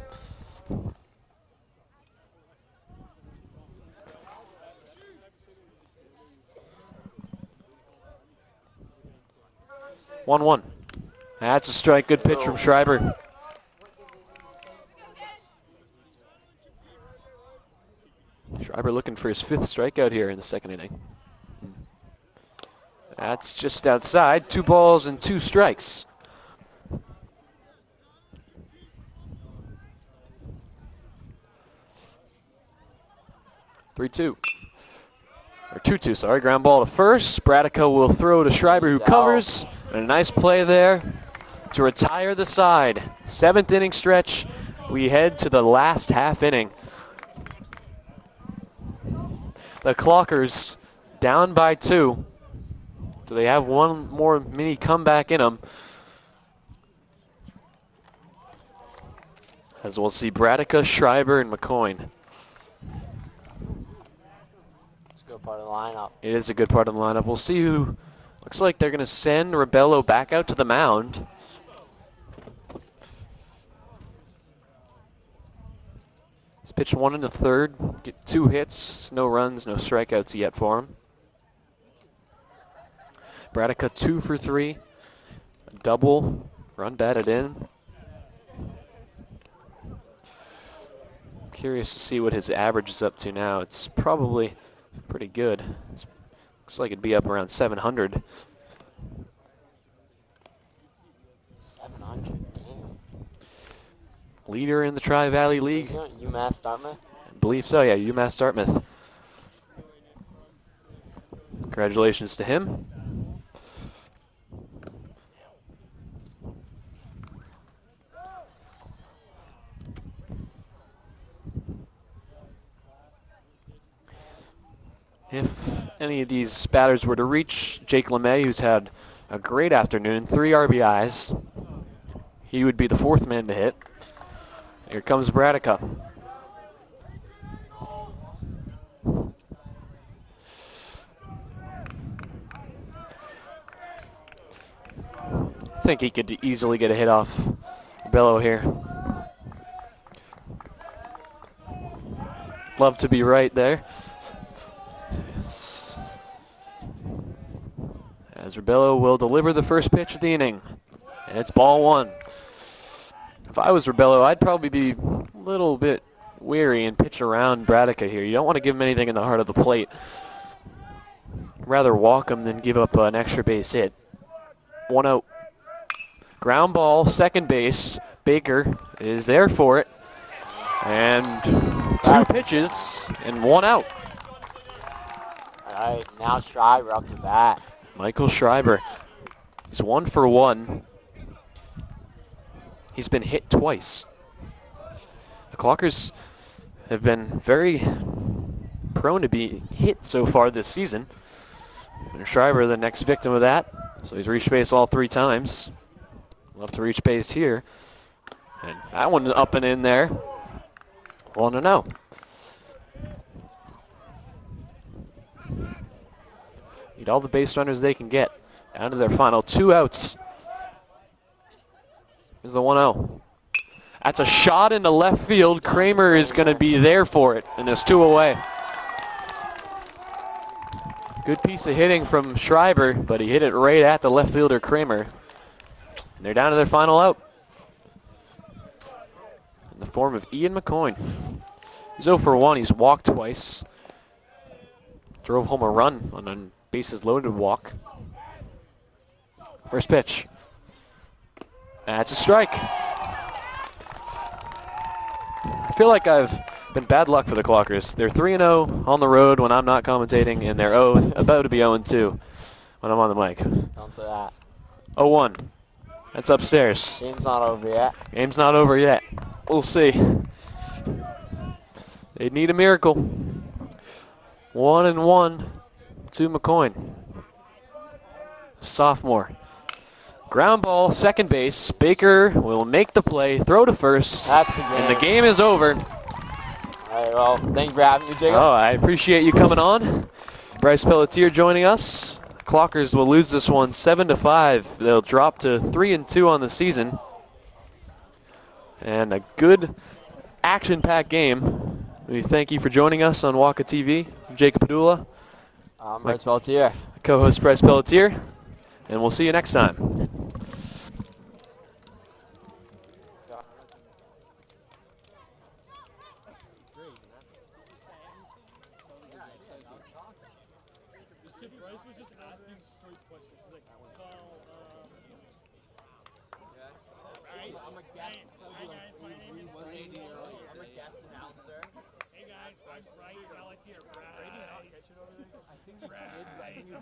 One. That's a strike. Good pitch from Schreiber. Schreiber looking for his 5th strikeout here in the 2nd inning. That's just outside. 2 balls and 2 strikes. Or 2-2, sorry. Ground ball to first. Bradico will throw to Schreiber, who covers. And a nice play there to retire the side. 7th inning stretch. We head to the last half inning. The Clockers down by 2. So they have one more mini comeback in them. As we'll see Bradica, Schreiber, and McCoyne. It's a good part of the lineup. It is a good part of the lineup. We'll see who. Looks like they're going to send Rebello back out to the mound. He's pitched 1 in the 3rd. Get 2 hits, no runs, no strikeouts yet for him. Bradica 2 for 3. A double, run batted in. Curious to see what his average is up to now. It's probably pretty good. Looks like it'd be up around 700. 700, damn. leader in the Tri-Valley League. UMass Dartmouth. I believe so, yeah, UMass Dartmouth. Congratulations to him. If any of these batters were to reach Jake LeMay, who's had a great afternoon, 3 RBIs, he would be the 4th man to hit. Here comes Bradica. I think he could easily get a hit off Bello here. Love to be right there. As Rebello will deliver the first pitch of the inning. And it's ball 1. If I was Rebello, I'd probably be a little bit wary and pitch around Bradica here. You don't want to give him anything in the heart of the plate. Rather walk him than give up an extra base hit. 1 out. Ground ball, second base. Baker is there for it. And 2 pitches and 1 out. All right, now Schreiber up to bat. Michael Schreiber. He's 1 for 1. He's been hit twice. The Clockers have been very prone to be hit so far this season. And Schreiber, the next victim of that. So he's reached base all 3 times. Love to reach base here. And that one up and in there. 1-0. Need all the base runners they can get. Down to their final 2 outs. Here's the 1-0. That's a shot into left field. Kramer is going to be there for it, and there's 2 away. Good piece of hitting from Schreiber, but he hit it right at the left fielder Kramer. And they're down to their final out. In the form of Ian McCoy. He's 0 for 1. He's walked twice. Drove home a run on a bases loaded walk. First pitch. That's a strike. I feel like I've been bad luck for the Clockers. They're 3-0 on the road when I'm not commentating, and they're about to be 0-2 when I'm on the mic. Don't say that. 0-1. That's upstairs. Game's not over yet. Game's not over yet. We'll see. They need a miracle. 1-1 to McCoy. Sophomore. Ground ball, second base. Baker will make the play, throw to first. That's the game. And the game is over. All right, well, thank you for having me, Jacob. Oh, I appreciate you coming on. Bryce Pelletier joining us. Clockers will lose this one 7-5. They'll drop to 3-2 on the season. And a good action-packed game. We thank you for joining us on WACA-TV. I'm Jacob Padula. I'm Bryce Pelletier. Co-host Bryce Pelletier. And we'll see you next time.